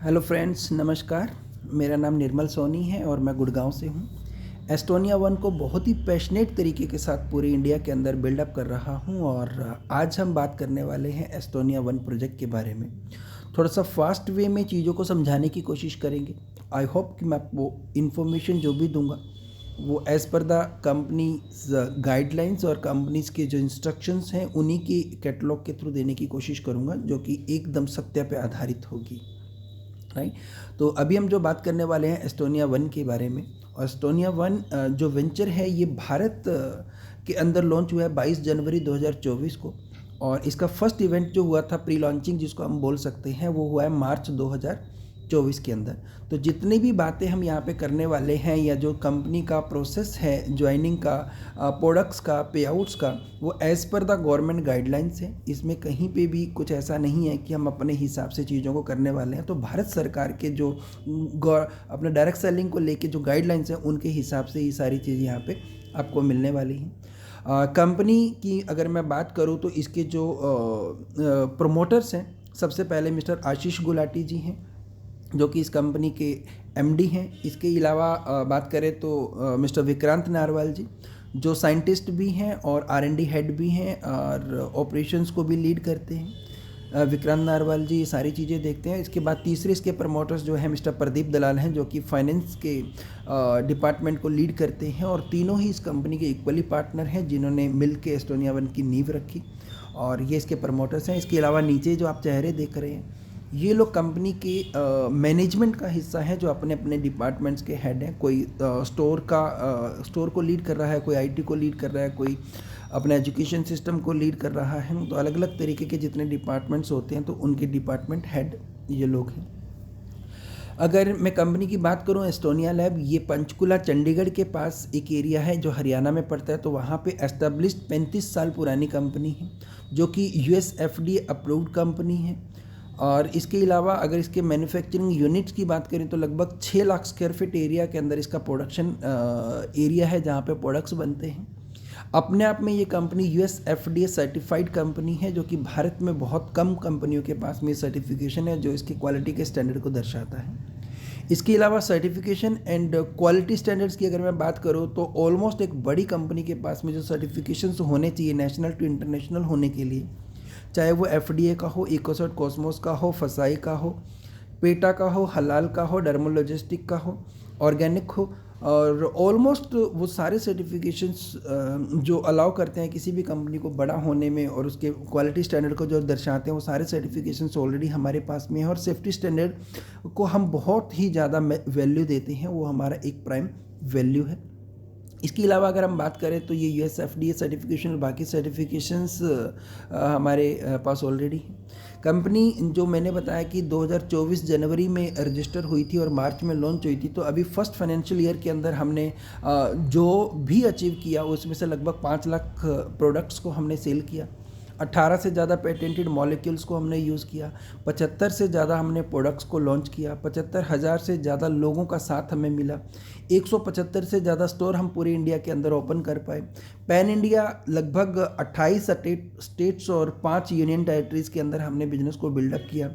Hello friends, नमस्कार। मेरा नाम निर्मल सोनी है और मैं गुड़गांव से हूँ। एस्टोनिया वन को बहुत ही पैशनेट तरीके के साथ पूरे इंडिया के अंदर बिल्डअप कर रहा हूँ और आज हम बात करने वाले हैं एस्टोनिया वन प्रोजेक्ट के बारे में। थोड़ा सा फास्ट वे में चीज़ों को समझाने की कोशिश करेंगे। आई होप कि मैं आपको इन्फॉर्मेशन जो भी दूंगा वो as per the company guidelines और कंपनीज के जो इंस्ट्रक्शंस हैं उन्हीं की कैटलॉग के थ्रू देने की कोशिश करूँगा, जो कि एकदम सत्य पे आधारित होगी। राइट। तो अभी हम जो बात करने वाले हैं एस्टोनिया वन के बारे में। और एस्टोनिया वन जो वेंचर है ये भारत के अंदर लॉन्च हुआ है 22 जनवरी 2024 को। और इसका फर्स्ट इवेंट जो हुआ था प्री लॉन्चिंग जिसको हम बोल सकते हैं वो हुआ है मार्च 2024 के अंदर। तो जितनी भी बातें हम यहाँ पे करने वाले हैं या जो कंपनी का प्रोसेस है ज्वाइनिंग का, प्रोडक्ट्स का, पे आउट्स का, वो as per the government guidelines है। इसमें कहीं पे भी कुछ ऐसा नहीं है कि हम अपने हिसाब से चीज़ों को करने वाले हैं। तो भारत सरकार के जो अपने डायरेक्ट सेलिंग को लेके जो गाइडलाइंस हैं उनके हिसाब से ये सारी चीज़ यहाँ पे आपको मिलने वाली हैं। कंपनी की अगर मैं बात करूँ तो इसके जो प्रोमोटर्स हैं, सबसे पहले मिस्टर आशीष गुलाटी जी हैं जो कि इस कंपनी के एमडी हैं। इसके अलावा बात करें तो मिस्टर विक्रांत नारवाल जी जो साइंटिस्ट भी हैं और आर&डी हेड भी हैं और ऑपरेशंस को भी लीड करते हैं। विक्रांत नारवाल जी ये सारी चीज़ें देखते हैं। इसके बाद तीसरे इसके प्रमोटर्स जो हैं मिस्टर प्रदीप दलाल हैं जो कि फाइनेंस के डिपार्टमेंट को लीड करते हैं और तीनों ही इस कंपनी के इक्वली पार्टनर हैं जिन्होंने मिल के एस्टोनिया वन की नींव रखी और ये इसके प्रमोटर्स हैं। इसके अलावा नीचे जो आप चेहरे देख रहे हैं ये लोग कंपनी के मैनेजमेंट का हिस्सा है जो अपने अपने डिपार्टमेंट्स के हेड हैं। कोई स्टोर को लीड कर रहा है, कोई आईटी को लीड कर रहा है, कोई अपना एजुकेशन सिस्टम को लीड कर रहा है। तो अलग अलग तरीके के जितने डिपार्टमेंट्स होते हैं तो उनके डिपार्टमेंट हेड ये लोग हैं। अगर मैं कंपनी की बात करूं एस्टोनिया लैब, ये पंचकुला चंडीगढ़ के पास एक एरिया है जो हरियाणा में पड़ता है। तो वहाँ पे एस्टेब्लिश्ड 35 साल पुरानी कंपनी है जो कि यूएस एफडीए अप्रूव्ड कंपनी है। और इसके अलावा अगर इसके मैन्युफैक्चरिंग यूनिट्स की बात करें तो लगभग 6 लाख स्क्वायर फीट एरिया के अंदर इसका प्रोडक्शन एरिया है जहाँ पे प्रोडक्ट्स बनते हैं। अपने आप में ये company US FDA certified company है जो कि भारत में बहुत कम कंपनियों के पास में सर्टिफिकेशन है जो इसकी क्वालिटी के स्टैंडर्ड को दर्शाता है। इसके अलावा सर्टिफिकेशन एंड क्वालिटी स्टैंडर्ड्स की अगर मैं बात करूँ तो ऑलमोस्ट एक बड़ी कंपनी के पास में जो सर्टिफिकेशंस होने चाहिए नेशनल टू इंटरनेशनल होने के लिए, चाहे वो एफडीए का हो, इकोसर्ट कॉस्मोस का हो, फसाई का हो, पेटा का हो, हलाल का हो, डर्मोलॉजिस्टिक का हो, ऑर्गेनिक हो, और ऑलमोस्ट वो सारे सर्टिफिकेशंस जो अलाउ करते हैं किसी भी कंपनी को बड़ा होने में और उसके क्वालिटी स्टैंडर्ड को जो दर्शाते हैं वो सारे सर्टिफिकेशंस ऑलरेडी हमारे पास में है। और सेफ्टी स्टैंडर्ड को हम बहुत ही ज़्यादा वैल्यू देते हैं, वो हमारा एक प्राइम वैल्यू है। इसके अलावा अगर हम बात करें तो ये यूएस एफडीए सर्टिफिकेशन और बाकी सर्टिफिकेशंस हमारे पास ऑलरेडी है। कंपनी जो मैंने बताया कि 2024 जनवरी में रजिस्टर हुई थी और मार्च में लॉन्च हुई थी। तो अभी फर्स्ट फाइनेंशियल ईयर के अंदर हमने जो भी अचीव किया उसमें से लगभग 5 लाख प्रोडक्ट्स को हमने सेल किया। 18 से ज़्यादा पेटेंटेड मॉलिक्यूल्स को हमने यूज़ किया। 75 से ज़्यादा हमने प्रोडक्ट्स को लॉन्च किया। 75,000 से ज़्यादा लोगों का साथ हमें मिला। 175 से ज़्यादा स्टोर हम पूरे इंडिया के अंदर ओपन कर पाए। पैन इंडिया लगभग 28 स्टेट्स और 5 यूनियन टेरिटरीज़ के अंदर हमने बिजनेस को बिल्डअप किया।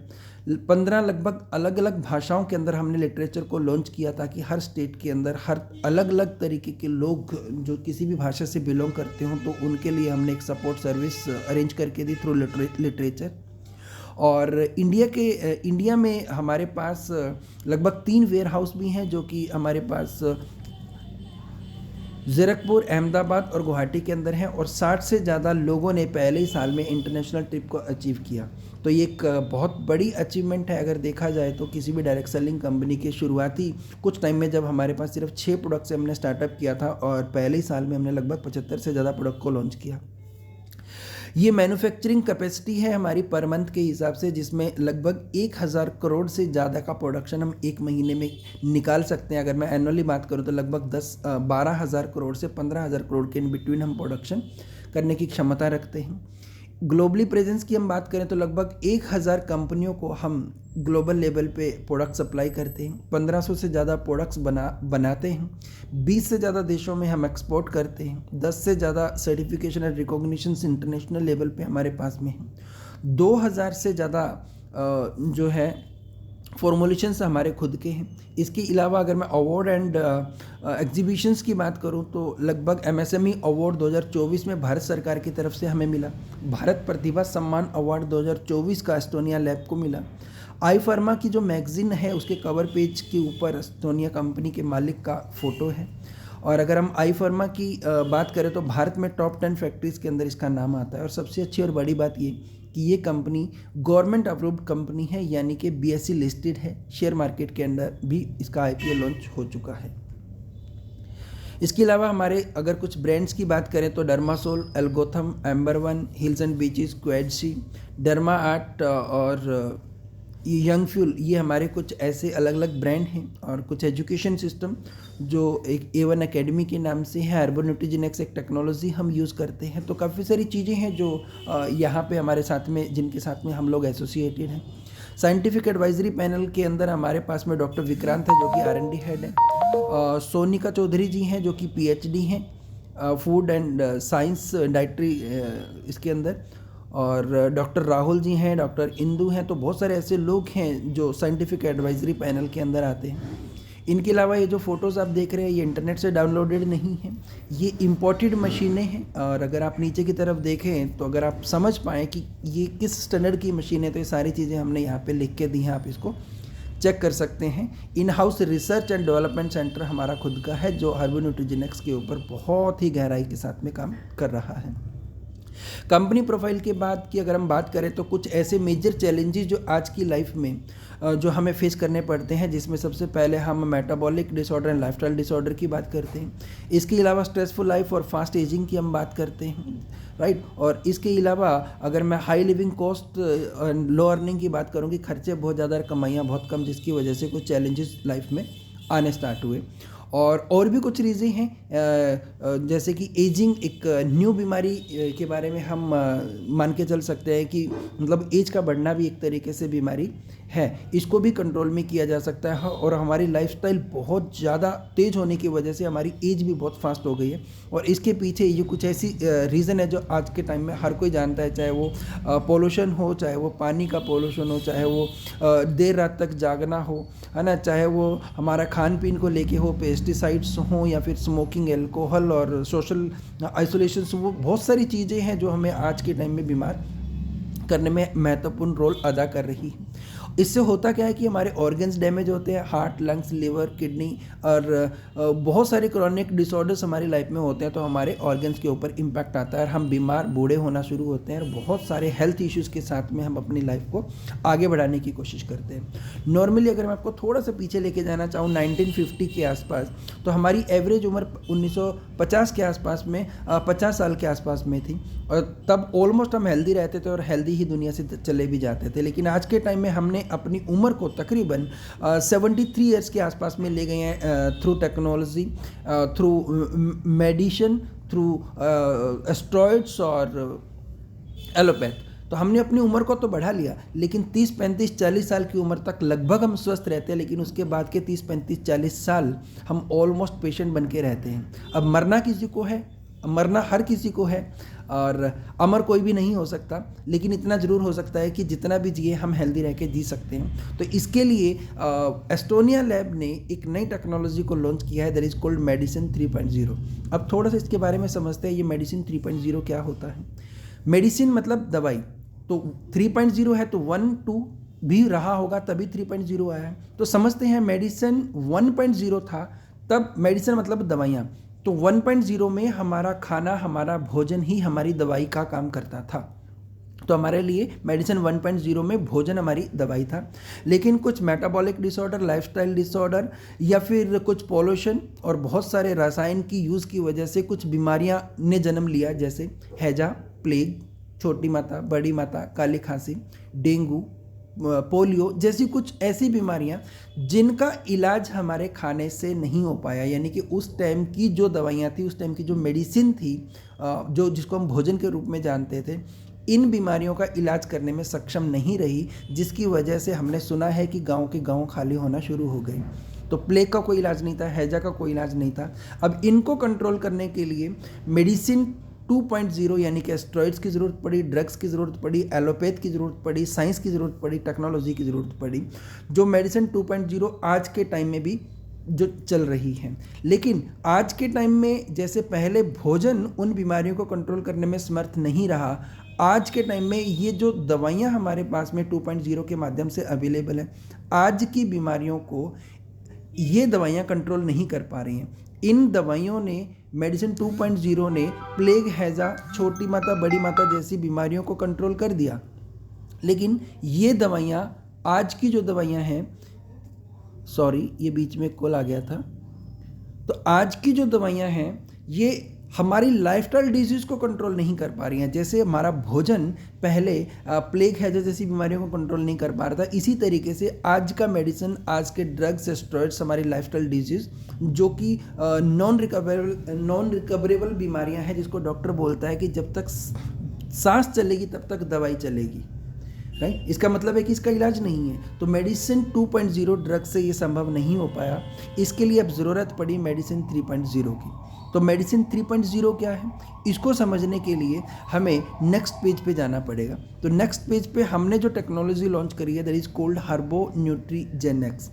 15 लगभग अलग अलग भाषाओं के अंदर हमने लिटरेचर को लॉन्च किया ताकि हर स्टेट के अंदर हर अलग अलग तरीके के लोग जो किसी भी भाषा से बिलोंग करते हों तो उनके लिए हमने एक सपोर्ट सर्विस अरेंज करके दी थ्रू लिटरेचर। और इंडिया में हमारे पास लगभग 3 वेयर हाउस भी हैं जो कि हमारे पास ज़ीरकपुर, अहमदाबाद और गुवाहाटी के अंदर हैं। और 60 से ज़्यादा लोगों ने पहले ही साल में इंटरनेशनल ट्रिप को अचीव किया। तो ये एक बहुत बड़ी अचीवमेंट है अगर देखा जाए तो किसी भी डायरेक्ट सेलिंग कंपनी के शुरुआती कुछ टाइम में जब हमारे पास सिर्फ 6 प्रोडक्ट से हमने स्टार्टअप किया था और पहले ही साल में हमने लगभग 75 से ज़्यादा प्रोडक्ट को लॉन्च किया। ये मैन्युफैक्चरिंग कैपेसिटी है हमारी पर मंथ के हिसाब से जिसमें लगभग 1000 करोड़ से ज़्यादा का प्रोडक्शन हम एक महीने में निकाल सकते हैं। अगर मैं एनुअली बात करूँ तो लगभग 12,000 करोड़ से 15,000 करोड़ के इन बिटवीन हम प्रोडक्शन करने की क्षमता रखते हैं। ग्लोबली प्रेजेंस की हम बात करें तो लगभग 1000 कंपनियों को हम ग्लोबल लेवल पे प्रोडक्ट सप्लाई करते हैं। 1500 से ज़्यादा प्रोडक्ट्स बनाते हैं। 20 से ज़्यादा देशों में हम एक्सपोर्ट करते हैं। 10 से ज़्यादा certification and recognitions international level पे हमारे पास में हैं। 2000 से ज़्यादा जो है फॉर्मुलेशंस हमारे खुद के हैं। इसके अलावा अगर मैं अवार्ड एंड एग्जीबिशंस की बात करूं तो लगभग एमएसएमई अवार्ड 2024 में भारत सरकार की तरफ से हमें मिला। भारत प्रतिभा सम्मान अवार्ड 2024 का एस्टोनिया लैब को मिला। आई फार्मा की जो मैगजीन है उसके कवर पेज के ऊपर एस्टोनिया कंपनी के मालिक का फ़ोटो है। और अगर हम आई फार्मा की बात करें तो भारत में टॉप 10 फैक्ट्रीज़ के अंदर इसका नाम आता है। और सबसे अच्छी और बड़ी बात ये कि ये कंपनी गवर्नमेंट अप्रूव्ड कंपनी है, यानी कि बीएसई लिस्टेड है। शेयर मार्केट के अंदर भी इसका आईपीओ लॉन्च हो चुका है। इसके अलावा हमारे अगर कुछ ब्रांड्स की बात करें तो डर्मासोल, एल्गोथम, Amber One, Hills and Beaches, क्वेडसी, डर्मा आर्ट और यंग फ्यूल, ये हमारे कुछ ऐसे अलग अलग ब्रांड हैं। और कुछ एजुकेशन सिस्टम जो एक A1 एकेडमी के नाम से है, अर्बन न्यूट्रीजेनिक्स एक टेक्नोलॉजी हम यूज़ करते हैं। तो काफ़ी सारी चीज़ें हैं जो यहाँ पे हमारे साथ में, जिनके साथ में हम लोग एसोसिएटेड हैं। साइंटिफिक एडवाइजरी पैनल के अंदर हमारे पास में डॉक्टर विक्रांत है जो कि R&D हेड है, सोनिका चौधरी जी हैं जो कि PhD हैं फूड एंड साइंस डाइट्री इसके अंदर, और डॉक्टर राहुल जी हैं, डॉक्टर इंदू हैं। तो बहुत सारे ऐसे लोग हैं जो साइंटिफिक एडवाइजरी पैनल के अंदर आते हैं। इनके अलावा ये जो फ़ोटोज़ आप देख रहे हैं ये इंटरनेट से डाउनलोडेड नहीं हैं, ये इम्पोर्टेड मशीनें हैं। और अगर आप नीचे की तरफ देखें तो अगर आप समझ पाएँ कि ये किस स्टैंडर्ड की मशीन है तो ये सारी चीज़ें हमने यहाँ पे लिख के दी हैं, आप इसको चेक कर सकते हैं। In house research and development centre हमारा खुद का है जो अर्बन न्यूट्रीजेनिक्स के ऊपर बहुत ही गहराई के साथ में काम कर रहा है। कंपनी प्रोफाइल के बाद की अगर हम बात करें तो कुछ ऐसे मेजर चैलेंजेस जो आज की लाइफ में जो हमें फेस करने पड़ते हैं, जिसमें सबसे पहले हम metabolic disorder and lifestyle disorder की बात करते हैं। इसके अलावा स्ट्रेसफुल लाइफ और फास्ट एजिंग की हम बात करते हैं, राइट। और इसके अलावा अगर मैं high living cost low earning की बात करूँ कि खर्चे बहुत ज़्यादा, कमाइयाँ बहुत कम, जिसकी वजह से कुछ चैलेंजेस लाइफ में आने स्टार्ट हुए। और भी कुछ रीज़न हैं जैसे कि एजिंग एक न्यू बीमारी के बारे में हम मान के चल सकते हैं कि मतलब एज का बढ़ना भी एक तरीके से बीमारी है, इसको भी कंट्रोल में किया जा सकता है। और हमारी लाइफस्टाइल बहुत ज़्यादा तेज़ होने की वजह से हमारी एज भी बहुत फास्ट हो गई है। और इसके पीछे ये कुछ ऐसी रीज़न है जो आज के टाइम में हर कोई जानता है, चाहे वो पोल्यूशन हो, चाहे वो पानी का पोल्यूशन हो, चाहे वो देर रात तक जागना हो, है ना, चाहे वो हमारा खान पीन को लेके हो, पेस्टिसाइड्स हों, या फिर स्मोकिंग, एल्कोहल और सोशल आइसोलेशन, वो बहुत सारी चीज़ें हैं जो हमें आज के टाइम में बीमार करने में महत्वपूर्ण रोल अदा कर रही है। इससे होता क्या है कि हमारे ऑर्गन्स डैमेज होते हैं, हार्ट, लंग्स, लिवर, किडनी और बहुत सारे क्रॉनिक डिसऑर्डर्स हमारी लाइफ में होते हैं। तो हमारे ऑर्गन्स के ऊपर इम्पैक्ट आता है और हम बीमार, बूढ़े होना शुरू होते हैं और बहुत सारे हेल्थ इश्यूज़ के साथ में हम अपनी लाइफ को आगे बढ़ाने की कोशिश करते हैं। नॉर्मली अगर मैं आपको थोड़ा सा पीछे लेके जाना चाहूँ 1950 के आसपास, तो हमारी एवरेज उम्र 1950 के आसपास में 50 साल के आसपास में थी। और तब ऑलमोस्ट हम हेल्दी रहते थे और हेल्दी ही दुनिया से चले भी जाते थे। लेकिन आज के टाइम में हमने अपनी उम्र को तकरीबन 73 ईयर्स के आसपास में ले गए हैं through technology, through medicine, through asteroids और एलोपैथ। तो हमने अपनी उम्र को तो बढ़ा लिया, लेकिन 30, 35, 40 साल की उम्र तक लगभग हम स्वस्थ रहते हैं। लेकिन उसके बाद के 30, 35, 40 साल हम ऑलमोस्ट पेशेंट बन के रहते हैं। अब मरना किसी को है, मरना हर किसी को है और अमर कोई भी नहीं हो सकता, लेकिन इतना ज़रूर हो सकता है कि जितना भी जिए हम हेल्दी रह के जी सकते हैं। तो इसके लिए एस्टोनिया लैब ने एक नई टेक्नोलॉजी को लॉन्च किया है, दैट इज़ कॉल्ड मेडिसिन 3.0। अब थोड़ा सा इसके बारे में समझते हैं, ये मेडिसिन 3.0 क्या होता है। मेडिसिन मतलब दवाई, तो 3.0 है तो 1, 2 भी रहा होगा तभी 3.0 आया है। तो समझते हैं मेडिसिन 1.0 था, तब मेडिसिन मतलब दवाइयाँ, तो 1.0 में हमारा खाना, हमारा भोजन ही हमारी दवाई का काम करता था। तो हमारे लिए मेडिसिन 1.0 में भोजन हमारी दवाई था। लेकिन कुछ मेटाबॉलिक डिसऑर्डर, लाइफस्टाइल डिसऑर्डर या फिर कुछ पॉल्यूशन और बहुत सारे रसायन की यूज़ की वजह से कुछ बीमारियां ने जन्म लिया, जैसे हैजा, प्लेग, छोटी माता, बड़ी माता, काली खांसी, डेंगू, पोलियो जैसी कुछ ऐसी बीमारियां जिनका इलाज हमारे खाने से नहीं हो पाया। यानी कि उस टाइम की जो दवाइयां थी, उस टाइम की जो मेडिसिन थी, जो जिसको हम भोजन के रूप में जानते थे, इन बीमारियों का इलाज करने में सक्षम नहीं रही, जिसकी वजह से हमने सुना है कि गांव के गांव खाली होना शुरू हो गए। तो प्लेग का कोई इलाज नहीं था, हैजा का कोई इलाज नहीं था। अब इनको कंट्रोल करने के लिए मेडिसिन 2.0 यानी कि एस्ट्रॉइड्स की ज़रूरत पड़ी, ड्रग्स की ज़रूरत पड़ी, एलोपैथ की ज़रूरत पड़ी, साइंस की ज़रूरत पड़ी, टेक्नोलॉजी की ज़रूरत पड़ी, जो मेडिसिन 2.0 आज के टाइम में भी जो चल रही है। लेकिन आज के टाइम में जैसे पहले भोजन उन बीमारियों को कंट्रोल करने में समर्थ नहीं रहा, आज के टाइम में ये जो दवाइयाँ हमारे पास में 2.0 के माध्यम से अवेलेबल है, आज की बीमारियों को ये दवाइयाँ कंट्रोल नहीं कर पा रही हैं। इन दवाइयों ने, मेडिसिन 2.0 ने प्लेग, हैजा, छोटी माता बड़ी माता जैसी बीमारियों को कंट्रोल कर दिया। लेकिन ये दवाइयाँ, आज की जो दवाइयाँ हैं, सॉरी ये बीच में कॉल आ गया था, तो आज की जो दवाइयाँ हैं ये हमारी लाइफस्टाइल डिजीज़ को कंट्रोल नहीं कर पा रही हैं। जैसे हमारा भोजन पहले प्लेग हैजा जैसी बीमारियों को कंट्रोल नहीं कर पा रहा था, इसी तरीके से आज का मेडिसिन, आज के ड्रग्स, स्टेरॉइड्स हमारी लाइफस्टाइल डिजीज़ जो कि नॉन रिकवरेबल बीमारियां हैं, जिसको डॉक्टर बोलता है कि जब तक सांस चलेगी तब तक दवाई चलेगी, राइट। इसका मतलब है कि इसका इलाज नहीं है। तो मेडिसिन 2.0 ड्रग से ये संभव नहीं हो पाया, इसके लिए अब ज़रूरत पड़ी मेडिसिन 3.0 की। तो मेडिसिन 3.0 क्या है, इसको समझने के लिए हमें नेक्स्ट पेज पे जाना पड़ेगा। तो नेक्स्ट पेज पे हमने जो टेक्नोलॉजी लॉन्च करी है, दैट इज़ कोल्ड हर्बो न्यूट्रीजेनिक्स।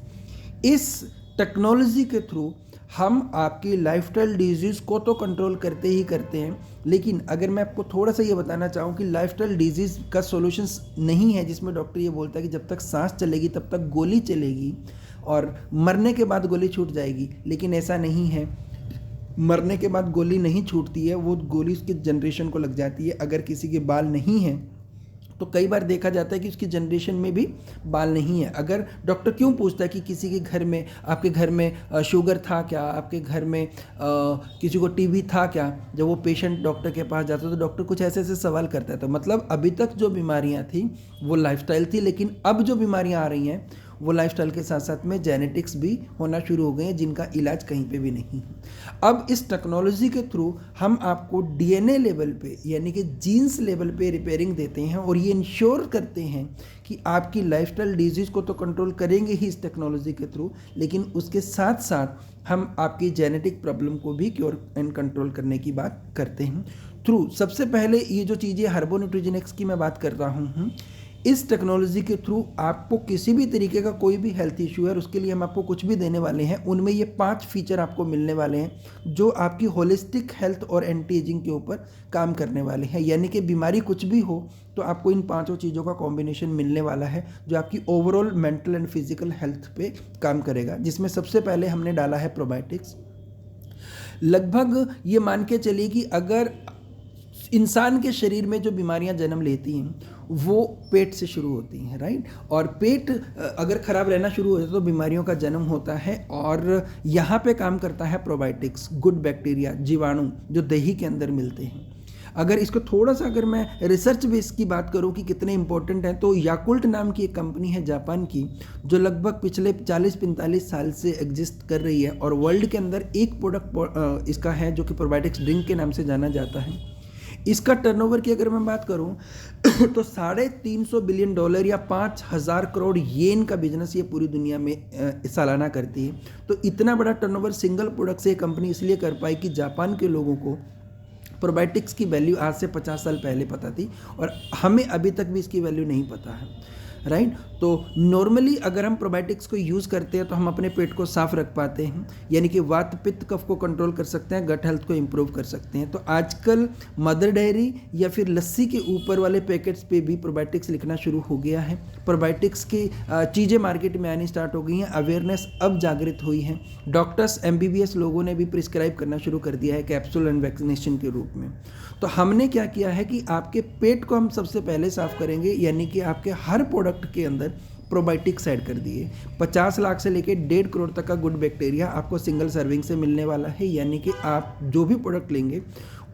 इस टेक्नोलॉजी के थ्रू हम आपकी लाइफस्टाइल डिजीज़ को तो कंट्रोल करते ही करते हैं, लेकिन अगर मैं आपको थोड़ा सा ये बताना चाहूँ कि लाइफस्टाइल डिजीज़ का सॉल्यूशंस नहीं है जिसमें डॉक्टर ये बोलता है कि जब तक सांस चलेगी तब तक गोली चलेगी और मरने के बाद गोली छूट जाएगी, लेकिन ऐसा नहीं है। मरने के बाद गोली नहीं छूटती है, वो गोली उसके जनरेशन को लग जाती है। अगर किसी के बाल नहीं हैं तो कई बार देखा जाता है कि उसकी जनरेशन में भी बाल नहीं है। अगर डॉक्टर क्यों पूछता है कि किसी के घर में, आपके घर में शुगर था क्या, आपके घर में किसी को टीबी था क्या, जब वो पेशेंट डॉक्टर के पास जाता है तो डॉक्टर कुछ ऐसे ऐसे सवाल करता है। तो मतलब अभी तक जो बीमारियां थी वो लाइफस्टाइल थी, लेकिन अब जो बीमारियां आ रही हैं वो लाइफस्टाइल के साथ साथ में जेनेटिक्स भी होना शुरू हो गए हैं, जिनका इलाज कहीं पे भी नहीं है। अब इस टेक्नोलॉजी के थ्रू हम आपको डीएनए लेवल पे, यानी कि जीन्स लेवल पे रिपेयरिंग देते हैं और ये इंश्योर करते हैं कि आपकी लाइफस्टाइल डिजीज़ को तो कंट्रोल करेंगे ही इस टेक्नोलॉजी के थ्रू, लेकिन उसके साथ साथ हम आपकी जेनेटिक प्रॉब्लम को भी क्योर एंड कंट्रोल करने की बात करते हैं थ्रू। सबसे पहले ये जो चीज़ें हर्बो न्यूट्रीजेनिक्स की मैं बात कर रहा हूँ, इस टेक्नोलॉजी के थ्रू आपको किसी भी तरीके का कोई भी हेल्थ इशू है, उसके लिए हम आपको कुछ भी देने वाले हैं। उनमें ये 5 फीचर आपको मिलने वाले हैं जो आपकी होलिस्टिक हेल्थ और एंटी एजिंग के ऊपर काम करने वाले हैं। यानी कि बीमारी कुछ भी हो तो आपको इन 5 चीज़ों का कॉम्बिनेशन मिलने वाला है जो आपकी overall mental and physical health पे काम करेगा। जिसमें सबसे पहले हमने डाला है प्रोबायोटिक्स। लगभग ये मान के चलिए कि अगर इंसान के शरीर में जो बीमारियां जन्म लेती हैं वो पेट से शुरू होती हैं, राइट। और पेट अगर ख़राब रहना शुरू हो जाता है तो बीमारियों का जन्म होता है। और यहाँ पे काम करता है प्रोबायोटिक्स, गुड बैक्टीरिया, जीवाणु जो दही के अंदर मिलते हैं। अगर इसको थोड़ा सा अगर मैं रिसर्च बेस की बात करूं कि कितने इंपॉर्टेंट हैं, तो याकुल्ट नाम की एक कंपनी है जापान की, जो लगभग पिछले 40-45 साल से एग्जिस्ट कर रही है और वर्ल्ड के अंदर एक प्रोडक्ट इसका है जो कि प्रोबायोटिक्स ड्रिंक के नाम से जाना जाता है। इसका टर्नओवर की अगर मैं बात करूं तो $350 बिलियन या 5,000 करोड़ येन का बिजनेस ये पूरी दुनिया में सालाना करती है। तो इतना बड़ा टर्नओवर सिंगल प्रोडक्ट से कंपनी इसलिए कर पाई कि जापान के लोगों को प्रोबायोटिक्स की वैल्यू आज से 50 साल पहले पता थी और हमें अभी तक भी इसकी वैल्यू नहीं पता है, राइट। तो नॉर्मली अगर हम प्रोबायोटिक्स को यूज़ करते हैं तो हम अपने पेट को साफ रख पाते हैं, यानी कि वात पित्त कफ को कंट्रोल कर सकते हैं, गट हेल्थ को इंप्रूव कर सकते हैं। तो आजकल मदर डेयरी या फिर लस्सी के ऊपर वाले पैकेट्स पे भी प्रोबायोटिक्स लिखना शुरू हो गया है। प्रोबायोटिक्स की चीज़ें मार्केट में आनी स्टार्ट हो गई हैं, अवेयरनेस अब जागृत हुई है। डॉक्टर्स, MBBS लोगों ने भी प्रिस्क्राइब करना शुरू कर दिया है कैप्सूल एंड वैक्सीनेशन के रूप में। तो हमने क्या किया है कि आपके पेट को हम सबसे पहले साफ करेंगे, यानी कि आपके हर प्रोडक्ट के अंदर प्रोबायोटिक्स ऐड कर दिए। 50 लाख से लेकर 1.5 करोड़ तक का गुड बैक्टीरिया आपको सिंगल सर्विंग से मिलने वाला है, यानी कि आप जो भी प्रोडक्ट लेंगे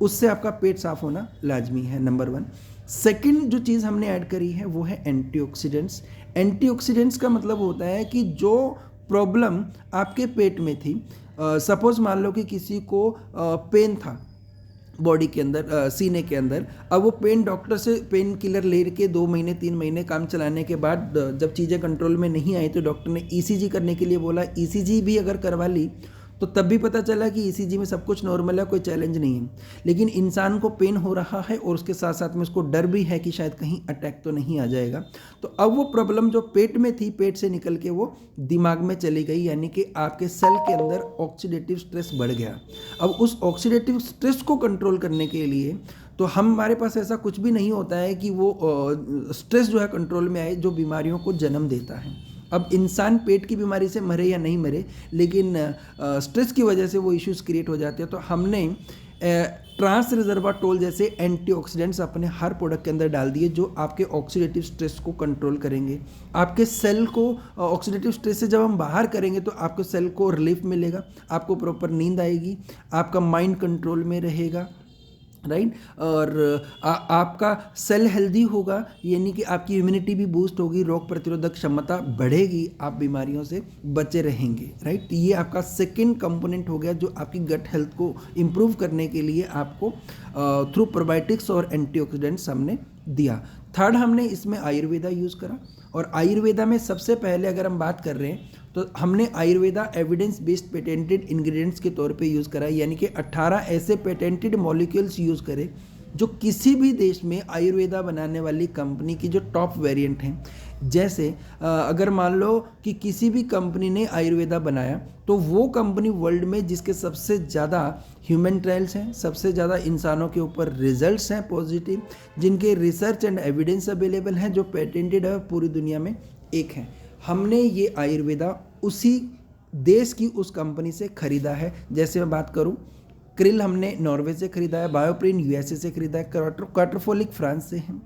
उससे आपका पेट साफ होना लाजमी है, नंबर 1। सेकंड जो चीज़ हमने ऐड करी है वो है एंटीऑक्सीडेंट्स। एंटीऑक्सीडेंट्स का मतलब होता है कि जो प्रॉब्लम आपके पेट में थी, सपोज मान लो कि किसी को पेन था बॉडी के अंदर, सीने के अंदर, अब वो पेन डॉक्टर से पेन किलर ले के 2 महीने 3 महीने काम चलाने के बाद जब चीज़ें कंट्रोल में नहीं आई तो डॉक्टर ने ECG करने के लिए बोला। ECG भी अगर करवा ली तो तब भी पता चला कि ईसीजी में सब कुछ नॉर्मल है, कोई चैलेंज नहीं है। लेकिन इंसान को पेन हो रहा है और उसके साथ साथ में उसको डर भी है कि शायद कहीं अटैक तो नहीं आ जाएगा। तो अब वो प्रॉब्लम जो पेट में थी, पेट से निकल के वो दिमाग में चली गई, यानी कि आपके सेल के अंदर ऑक्सीडेटिव स्ट्रेस बढ़ गया। अब उस ऑक्सीडेटिव स्ट्रेस को कंट्रोल करने के लिए तो हमारे पास ऐसा कुछ भी नहीं होता है कि वो स्ट्रेस जो है कंट्रोल में आए, जो बीमारियों को जन्म देता है। अब इंसान पेट की बीमारी से मरे या नहीं मरे, लेकिन स्ट्रेस की वजह से वो इश्यूज क्रिएट हो जाते हैं। तो हमने ट्रांस रिजर्वाटोल जैसे एंटीऑक्सीडेंट्स अपने हर प्रोडक्ट के अंदर डाल दिए, जो आपके ऑक्सीडेटिव स्ट्रेस को कंट्रोल करेंगे। आपके सेल को ऑक्सीडेटिव स्ट्रेस से जब हम बाहर करेंगे तो आपके सेल को रिलीफ मिलेगा, आपको प्रॉपर नींद आएगी, आपका माइंड कंट्रोल में रहेगा, राइट। और आपका सेल हेल्दी होगा, यानी कि आपकी इम्यूनिटी भी बूस्ट होगी, रोग प्रतिरोधक क्षमता बढ़ेगी, आप बीमारियों से बचे रहेंगे, राइट। तो ये आपका सेकंड कंपोनेंट हो गया जो आपकी गट हेल्थ को इम्प्रूव करने के लिए आपको थ्रू प्रोबायोटिक्स और एंटीऑक्सीडेंट्स हमने दिया। थर्ड, हमने इसमें आयुर्वेदा यूज़ करा। और आयुर्वेदा में सबसे पहले अगर हम बात कर रहे हैं तो हमने Ayurveda evidence based patented ingredients के तौर पे यूज़ करा, यानी कि 18 ऐसे पेटेंटेड मॉलिक्यूल्स यूज़ करे जो किसी भी देश में आयुर्वेदा बनाने वाली कंपनी की जो टॉप वेरिएंट हैं। जैसे अगर मान लो कि किसी भी कंपनी ने आयुर्वेदा बनाया तो वो कंपनी वर्ल्ड में जिसके सबसे ज़्यादा ह्यूमन ट्रायल्स हैं, सबसे ज़्यादा इंसानों के ऊपर रिजल्ट्स हैं पॉजिटिव, जिनके रिसर्च एंड एविडेंस अवेलेबल हैं, जो पेटेंटेड है पूरी दुनिया में एक है। हमने ये आयुर्वेदा उसी देश की उस कंपनी से ख़रीदा है। जैसे मैं बात करूँ, क्रिल हमने नॉर्वे से खरीदा है, बायोप्रिन यूएसए से खरीदा है, क्वाटरफोलिक फ्रांस से है,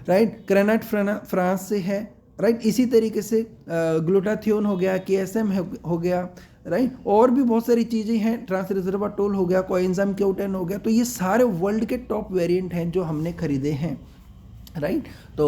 राइट, क्रेनाइट फ्रांस से है, राइट। इसी तरीके से ग्लूटाथियोन हो गया, केएसएम हो गया, राइट। और भी बहुत सारी चीज़ें हैं, ट्रांस रिजर्वाटोल हो गया, कोएंजाइम Q10 हो गया। तो ये सारे वर्ल्ड के टॉप वेरिएंट हैं जो हमने खरीदे हैं, राइट। तो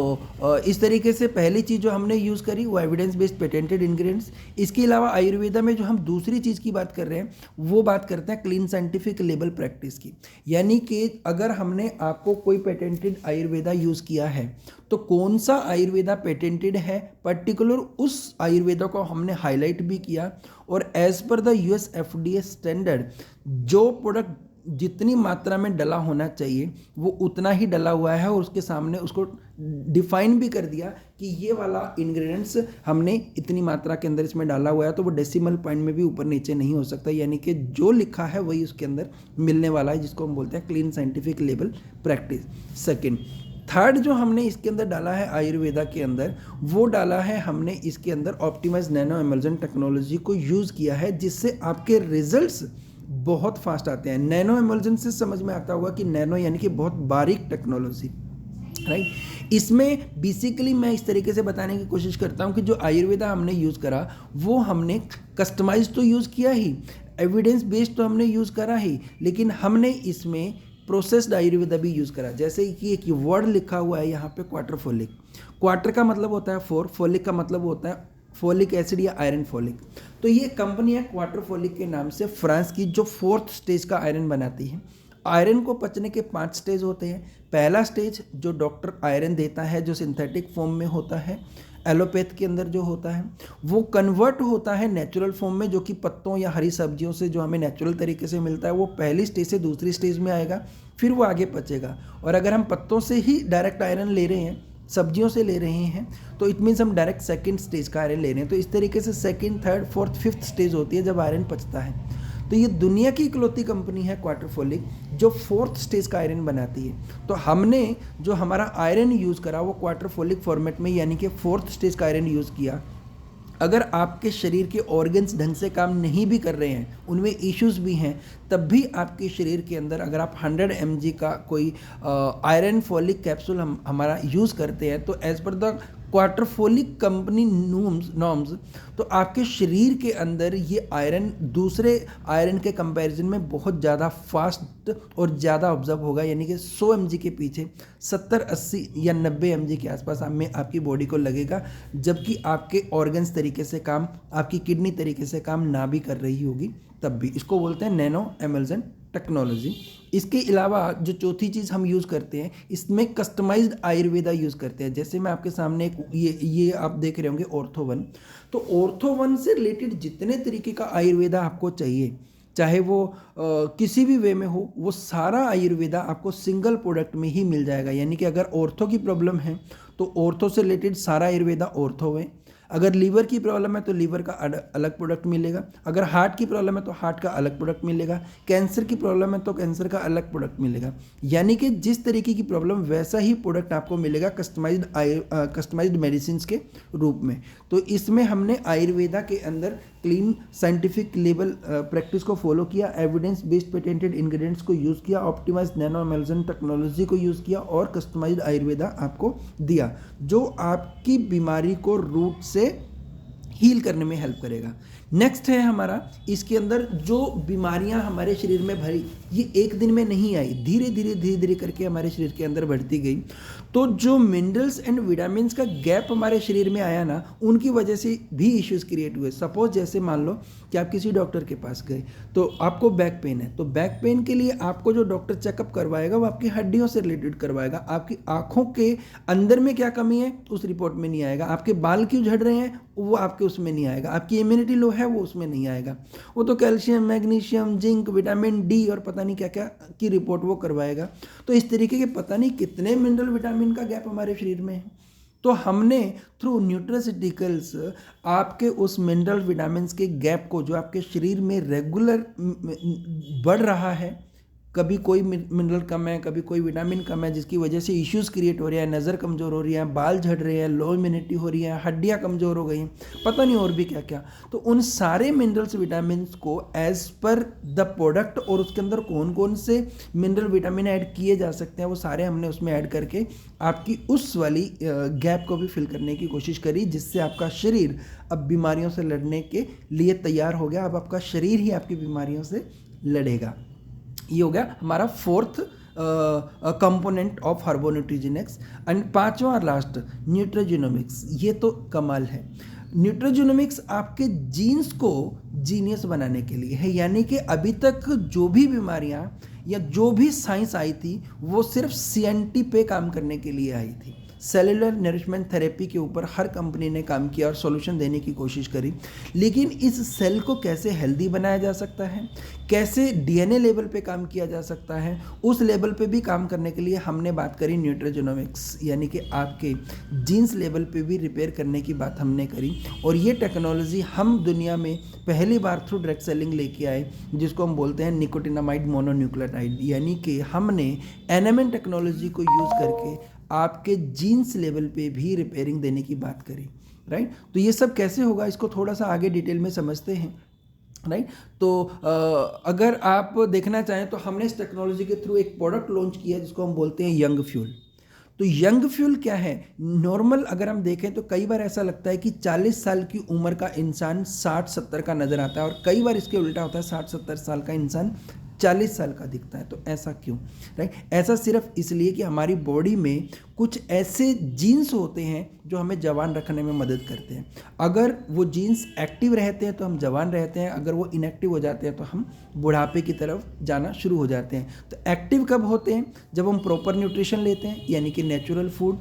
इस तरीके से पहली चीज़ जो हमने यूज़ करी वो एविडेंस बेस्ड पेटेंटेड इंग्रेडिएंट्स। इसके अलावा आयुर्वेदा में जो हम दूसरी चीज़ की बात कर रहे हैं वो बात करते हैं क्लीन साइंटिफिक लेबल प्रैक्टिस की। यानी कि अगर हमने आपको कोई पेटेंटेड आयुर्वेदा यूज़ किया है तो कौन सा आयुर्वेदा पेटेंटेड है, पर्टिकुलर उस आयुर्वेदा को हमने हाईलाइट भी किया। और as per the US FDA standard जो प्रोडक्ट जितनी मात्रा में डला होना चाहिए वो उतना ही डला हुआ है, और उसके सामने उसको डिफाइन भी कर दिया कि ये वाला इंग्रेडिएंट्स हमने इतनी मात्रा के अंदर इसमें डाला हुआ है, तो वो डेसिमल पॉइंट में भी ऊपर नीचे नहीं हो सकता, यानी कि जो लिखा है वही उसके अंदर मिलने वाला है, जिसको हम बोलते हैं clean scientific label practice. Second, third जो हमने इसके अंदर डाला है आयुर्वेदा के अंदर, वो डाला है हमने इसके अंदर ऑप्टिमाइज नैनो एमल्जन टेक्नोलॉजी को यूज़ किया है, जिससे आपके रिजल्ट्स बहुत फास्ट आते हैं। नैनो एमल्जन से समझ में आता होगा कि नैनो यानी कि बहुत बारीक टेक्नोलॉजी, राइट। इसमें बेसिकली मैं इस तरीके से बताने की कोशिश करता हूँ कि जो आयुर्वेदा हमने यूज़ करा वो हमने कस्टमाइज तो यूज़ किया ही, एविडेंस बेस्ड तो हमने यूज़ करा ही, लेकिन हमने इसमें प्रोसेस्ड आयुर्वेदा भी यूज़ करा। जैसे कि एक वर्ड लिखा हुआ है यहाँ पे क्वाटरफोलिक, क्वार्टर का मतलब होता है 4, फोलिक का मतलब होता है फोलिक एसिड या आयरन फोलिक। तो ये कंपनी है क्वाटरफोलिक के नाम से, फ्रांस की, जो 4th स्टेज का आयरन बनाती है। आयरन को पचने के 5 स्टेज होते हैं। पहला स्टेज जो डॉक्टर आयरन देता है, जो सिंथेटिक फॉर्म में होता है, एलोपैथ के अंदर जो होता है, वो कन्वर्ट होता है नेचुरल फॉर्म में, जो कि पत्तों या हरी सब्जियों से जो हमें नेचुरल तरीके से मिलता है। वो पहली स्टेज से दूसरी स्टेज में आएगा, फिर वो आगे पचेगा। और अगर हम पत्तों से ही डायरेक्ट आयरन ले रहे हैं, सब्जियों से ले रहे हैं, तो इट मीन्स हम डायरेक्ट सेकंड स्टेज का आयरन ले रहे हैं। तो इस तरीके से second, third, fourth, fifth stage होती है जब आयरन पचता है। तो ये दुनिया की इकलौती कंपनी है क्वाटरफोलिक जो 4th स्टेज का आयरन बनाती है। तो हमने जो हमारा आयरन यूज़ करा वो क्वाटरफोलिक फॉर्मेट में, यानी कि 4th स्टेज का आयरन यूज़ किया। अगर आपके शरीर के ऑर्गन्स ढंग से काम नहीं भी कर रहे हैं, उनमें इश्यूज़ भी हैं, तब भी आपके शरीर के अंदर अगर आप 100 mg का कोई आयरन फॉलिक कैप्सूल हमारा यूज़ करते हैं, तो as per the क्वाटरफोलिक company norms, तो आपके शरीर के अंदर ये आयरन दूसरे आयरन के कंपैरिजन में बहुत ज़्यादा फास्ट और ज़्यादा ऑब्जर्व होगा। यानी कि 100 mg के पीछे 70, 80 या 90 mg के आसपास में आपकी बॉडी को लगेगा, जबकि आपके ऑर्गन्स तरीके से काम, आपकी किडनी तरीके से काम ना भी कर रही होगी तब भी। इसको बोलते हैं नैनो एमल्जन टेक्नोलॉजी। इसके अलावा जो चौथी चीज़ हम यूज़ करते हैं, इसमें कस्टमाइज्ड आयुर्वेदा यूज़ करते हैं। जैसे मैं आपके सामने एक ये आप देख रहे होंगे ऑर्थो1। तो ऑर्थो1 से रिलेटेड जितने तरीके का आयुर्वेदा आपको चाहिए, चाहे वो किसी भी वे में हो, वो सारा आयुर्वेदा आपको सिंगल प्रोडक्ट में ही मिल जाएगा। यानी कि अगर ऑर्थो की प्रॉब्लम है तो ऑर्थो से रिलेटेड सारा आयुर्वेदा ऑर्थो में, अगर लीवर की प्रॉब्लम है तो लीवर का अलग प्रोडक्ट मिलेगा, अगर हार्ट की प्रॉब्लम है तो हार्ट का अलग प्रोडक्ट मिलेगा, कैंसर की प्रॉब्लम है तो कैंसर का अलग प्रोडक्ट मिलेगा। यानी कि जिस तरीके की प्रॉब्लम वैसा ही प्रोडक्ट आपको मिलेगा कस्टमाइज्ड मेडिसिन के रूप में। तो इसमें हमने आयुर्वेदा के अंदर क्लीन साइंटिफिक लेवल प्रैक्टिस को फॉलो किया, एविडेंस बेस्ड पेटेंटेड इंग्रेडिएंट्स को यूज़ किया, ऑप्टिमाइज्ड नैनो एमल्सन टेक्नोलॉजी को यूज़ किया और कस्टमाइज्ड आयुर्वेदा आपको दिया, जो आपकी बीमारी को रूट से हील करने में हेल्प करेगा। नेक्स्ट है हमारा, इसके अंदर जो बीमारियां हमारे शरीर में भरी, ये एक दिन में नहीं आई, धीरे धीरे करके हमारे शरीर के अंदर बढ़ती गई। तो जो मिनरल्स एंड विटामिन्स का गैप हमारे शरीर में आया ना, उनकी वजह से भी इश्यूज क्रिएट हुए। सपोज जैसे मान लो कि आप किसी डॉक्टर के पास गए तो आपको बैक पेन है, तो बैक पेन के लिए आपको जो डॉक्टर चेकअप करवाएगा वो आपकी हड्डियों से रिलेटेड करवाएगा। आपकी आंखों के अंदर में क्या कमी है उस रिपोर्ट में नहीं आएगा, आपके बाल क्यों झड़ रहे हैं वो आपके उसमें नहीं आएगा, आपकी इम्यूनिटी लो है वो उसमें नहीं आएगा। वो तो calcium, magnesium, zinc, vitamin D और पता नहीं क्या क्या की रिपोर्ट वो करवाएगा। तो इस तरीके के पता नहीं कितने मिनरल विटामिन का गैप हमारे शरीर में है। तो हमने थ्रू न्यूट्रास्यूटिकल्स आपके उस मिनरल विटामिन के गैप को, जो आपके शरीर में रेगुलर बढ़ रहा है, कभी कोई मिनरल कम है, कभी कोई विटामिन कम है, जिसकी वजह से इश्यूज क्रिएट हो रहे हैं, नज़र कमज़ोर हो रही है, बाल झड़ रहे हैं, लो इम्यूनिटी हो रही है, हड्डियां कमज़ोर हो गई हैं, पता नहीं और भी क्या क्या। तो उन सारे मिनरल्स विटामिन को एज पर द प्रोडक्ट और उसके अंदर कौन कौन से मिनरल विटामिन ऐड किए जा सकते हैं वो सारे हमने उसमें ऐड करके आपकी उस वाली गैप को भी फिल करने की कोशिश करी, जिससे आपका शरीर अब बीमारियों से लड़ने के लिए तैयार हो गया। अब आपका शरीर ही आपकी बीमारियों से लड़ेगा। ये हो गया हमारा फोर्थ कंपोनेंट ऑफ हर्बोन्यूट्रिजेनिक्स। एंड पांचवा और लास्ट न्यूट्रोजेनोमिक्स। ये तो कमाल है। न्यूट्रोजेनोमिक्स आपके जीन्स को जीनियस बनाने के लिए है। यानी कि अभी तक जो भी बीमारियां या जो भी साइंस आई थी वो सिर्फ CNT पे काम करने के लिए आई थी। सेलुलर नरिशमेंट थेरेपी के ऊपर हर कंपनी ने काम किया और सॉल्यूशन देने की कोशिश करी, लेकिन इस सेल को कैसे हेल्दी बनाया जा सकता है, कैसे DNA लेवल पे काम किया जा सकता है, उस लेवल पे भी काम करने के लिए हमने बात करी न्यूट्रोजेनोमिक्स। यानी कि आपके जीन्स लेवल पे भी रिपेयर करने की बात हमने करी। और ये टेक्नोलॉजी हम दुनिया में पहली बार थ्रू डायरेक्ट सेलिंग लेके आए, जिसको हम बोलते हैं निकोटिनामाइड मोनोन्यूक्लियोटाइड। यानी कि हमने NMN टेक्नोलॉजी को यूज़ करके आपके जीन्स लेवल पे भी रिपेयरिंग देने की बात करी, राइट। तो ये सब कैसे होगा इसको थोड़ा सा आगे डिटेल में समझते हैं, राइट। तो अगर आप देखना चाहें तो हमने इस टेक्नोलॉजी के थ्रू एक प्रोडक्ट लॉन्च किया जिसको हम बोलते हैं यंग फ्यूल। तो यंग फ्यूल क्या है? नॉर्मल अगर हम देखें तो कई बार ऐसा लगता है कि 40 साल की उम्र का इंसान 60-70 का नज़र आता है, और कई बार इसके उल्टा होता है, 60-70 साल का इंसान 40 साल का दिखता है। तो ऐसा क्यों, राइट? ऐसा सिर्फ इसलिए कि हमारी बॉडी में कुछ ऐसे जीन्स होते हैं जो हमें जवान रखने में मदद करते हैं। अगर वो जीन्स एक्टिव रहते हैं तो हम जवान रहते हैं, अगर वो इनएक्टिव हो जाते हैं तो हम बुढ़ापे की तरफ जाना शुरू हो जाते हैं। तो एक्टिव कब होते हैं? जब हम प्रॉपर न्यूट्रिशन लेते हैं, यानी कि नेचुरल फूड।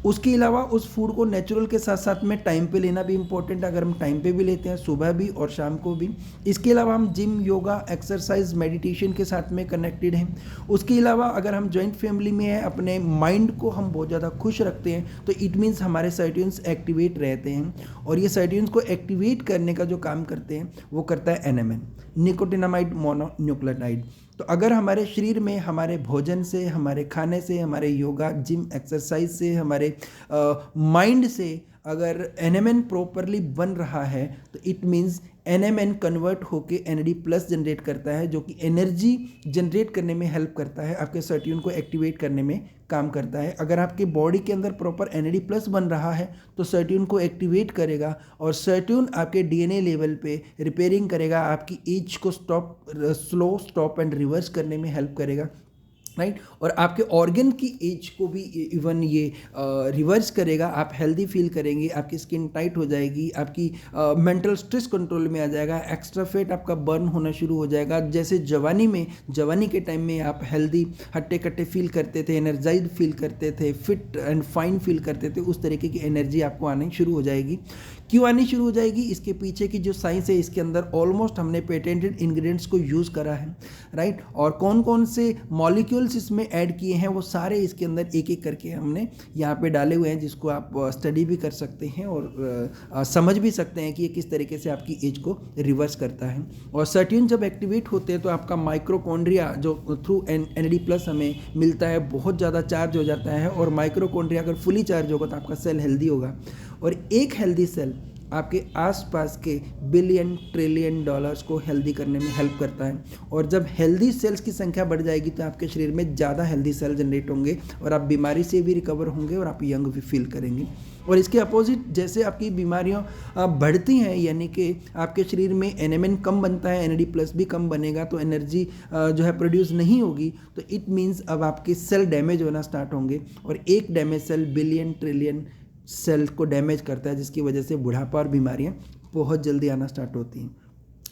उसके अलावा उस फूड को नेचुरल के साथ साथ में टाइम पे लेना भी इंपॉर्टेंट है। अगर हम टाइम पे भी लेते हैं, सुबह भी और शाम को भी। इसके अलावा हम जिम, योगा, एक्सरसाइज, मेडिटेशन के साथ में कनेक्टेड हैं। उसके अलावा अगर हम जॉइंट फैमिली में हैं, अपने माइंड को हम बहुत ज़्यादा खुश रखते हैं, तो इट मीन्स हमारे साइटोन्स एक्टिवेट रहते हैं। और ये साइटोन्स को एक्टिवेट करने का जो काम करते हैं वो करता है NMN, निकोटिनामाइड मोनोन्यूक्लियोटाइड। तो अगर हमारे शरीर में हमारे भोजन से, हमारे खाने से, हमारे योगा, जिम, एक्सरसाइज से, हमारे माइंड से अगर NMN प्रॉपरली बन रहा है तो इट मीन्स NMN कन्वर्ट होके NAD+ जनरेट करता है, जो कि एनर्जी जनरेट करने में हेल्प करता है, आपके सर्ट्यून को एक्टिवेट करने में काम करता है। अगर आपके बॉडी के अंदर प्रॉपर NAD+ बन रहा है तो सर्ट्यून को एक्टिवेट करेगा, और सर्ट्यून आपके DNA लेवल पे रिपेयरिंग करेगा, आपकी एज को स्लो, स्टॉप एंड रिवर्स करने में हेल्प करेगा। राइट। और आपके ऑर्गन की एज को भी इवन ये रिवर्स करेगा। आप हेल्दी फील करेंगे, आपकी स्किन टाइट हो जाएगी, आपकी मेंटल स्ट्रेस कंट्रोल में आ जाएगा, एक्स्ट्रा फैट आपका बर्न होना शुरू हो जाएगा। जैसे जवानी के टाइम में आप हेल्दी हट्टे कट्टे फील करते थे, एनर्जाइज फील करते थे, फिट एंड फाइन फील करते थे, उस तरीके की एनर्जी आपको आनी शुरू हो जाएगी। क्यों आनी शुरू हो जाएगी? इसके पीछे की जो साइंस है, इसके अंदर ऑलमोस्ट हमने पेटेंटेड इंग्रेडिएंट्स को यूज़ करा है, राइट। और कौन कौन से मॉलिक्यूल्स इसमें ऐड किए हैं वो सारे इसके अंदर एक एक करके हमने यहाँ पे डाले हुए हैं, जिसको आप स्टडी भी कर सकते हैं और समझ भी सकते हैं कि ये किस तरीके से आपकी एज को रिवर्स करता है। और सर्टेन जब एक्टिवेट होते हैं तो आपका माइक्रोकॉन्ड्रिया जो थ्रू NAD+ हमें मिलता है बहुत ज़्यादा चार्ज हो जाता है। और माइक्रोकॉन्ड्रिया अगर फुली चार्ज होगा तो आपका सेल हेल्दी होगा। और एक हेल्दी सेल आपके आसपास के बिलियन ट्रिलियन डॉलर्स को हेल्दी करने में हेल्प करता है। और जब हेल्दी सेल्स की संख्या बढ़ जाएगी तो आपके शरीर में ज़्यादा हेल्दी सेल जनरेट होंगे और आप बीमारी से भी रिकवर होंगे और आप यंग भी फील करेंगे। और इसके अपोजिट जैसे आपकी बीमारियां बढ़ती हैं, यानी कि आपके शरीर में NMN कम बनता है, NAD+ भी कम बनेगा, तो एनर्जी जो है प्रोड्यूस नहीं होगी, तो इट मीन्स अब आपके सेल डैमेज होना स्टार्ट होंगे। और एक damage cell billion trillion cell को डैमेज करता है, जिसकी वजह से बुढ़ापा और बीमारियां बहुत जल्दी आना स्टार्ट होती हैं,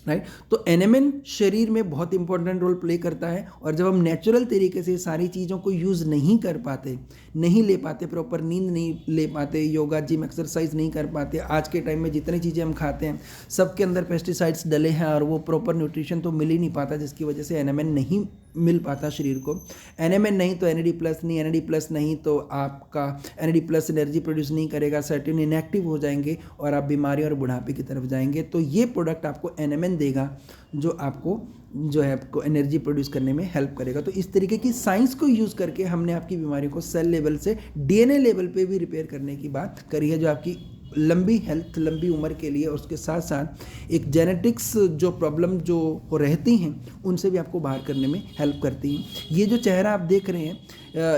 राइट। तो NMN शरीर में बहुत इंपॉर्टेंट रोल प्ले करता है। और जब हम नेचुरल तरीके से सारी चीज़ों को यूज़ नहीं कर पाते, नहीं ले पाते, प्रॉपर नींद नहीं ले पाते, योगा जिम एक्सरसाइज नहीं कर पाते, आज के टाइम में जितनी चीज़ें हम खाते हैं सबके अंदर पेस्टिसाइड्स डले हैं और वो प्रॉपर न्यूट्रिशन तो मिल ही नहीं पाता, जिसकी वजह से NMN नहीं मिल पाता शरीर को। NMN नहीं तो NAD+ नहीं, NAD+ नहीं तो आपका NAD+ एनर्जी प्रोड्यूस नहीं करेगा, सर्टेन इनएक्टिव हो जाएंगे और आप बीमारी और बुढ़ापे की तरफ जाएंगे। तो ये प्रोडक्ट आपको NMN देगा जो आपको जो है आपको एनर्जी प्रोड्यूस करने में हेल्प करेगा। तो इस तरीके की साइंस को यूज़ करके हमने आपकी बीमारियों को सेल लेवल से DNA लेवल पे भी रिपेयर करने की बात करी है, जो आपकी लंबी हेल्थ, लंबी उम्र के लिए, और उसके साथ साथ एक जेनेटिक्स जो प्रॉब्लम जो हो रहती हैं उनसे भी आपको बाहर करने में हेल्प करती हैं। ये जो चेहरा आप देख रहे हैं,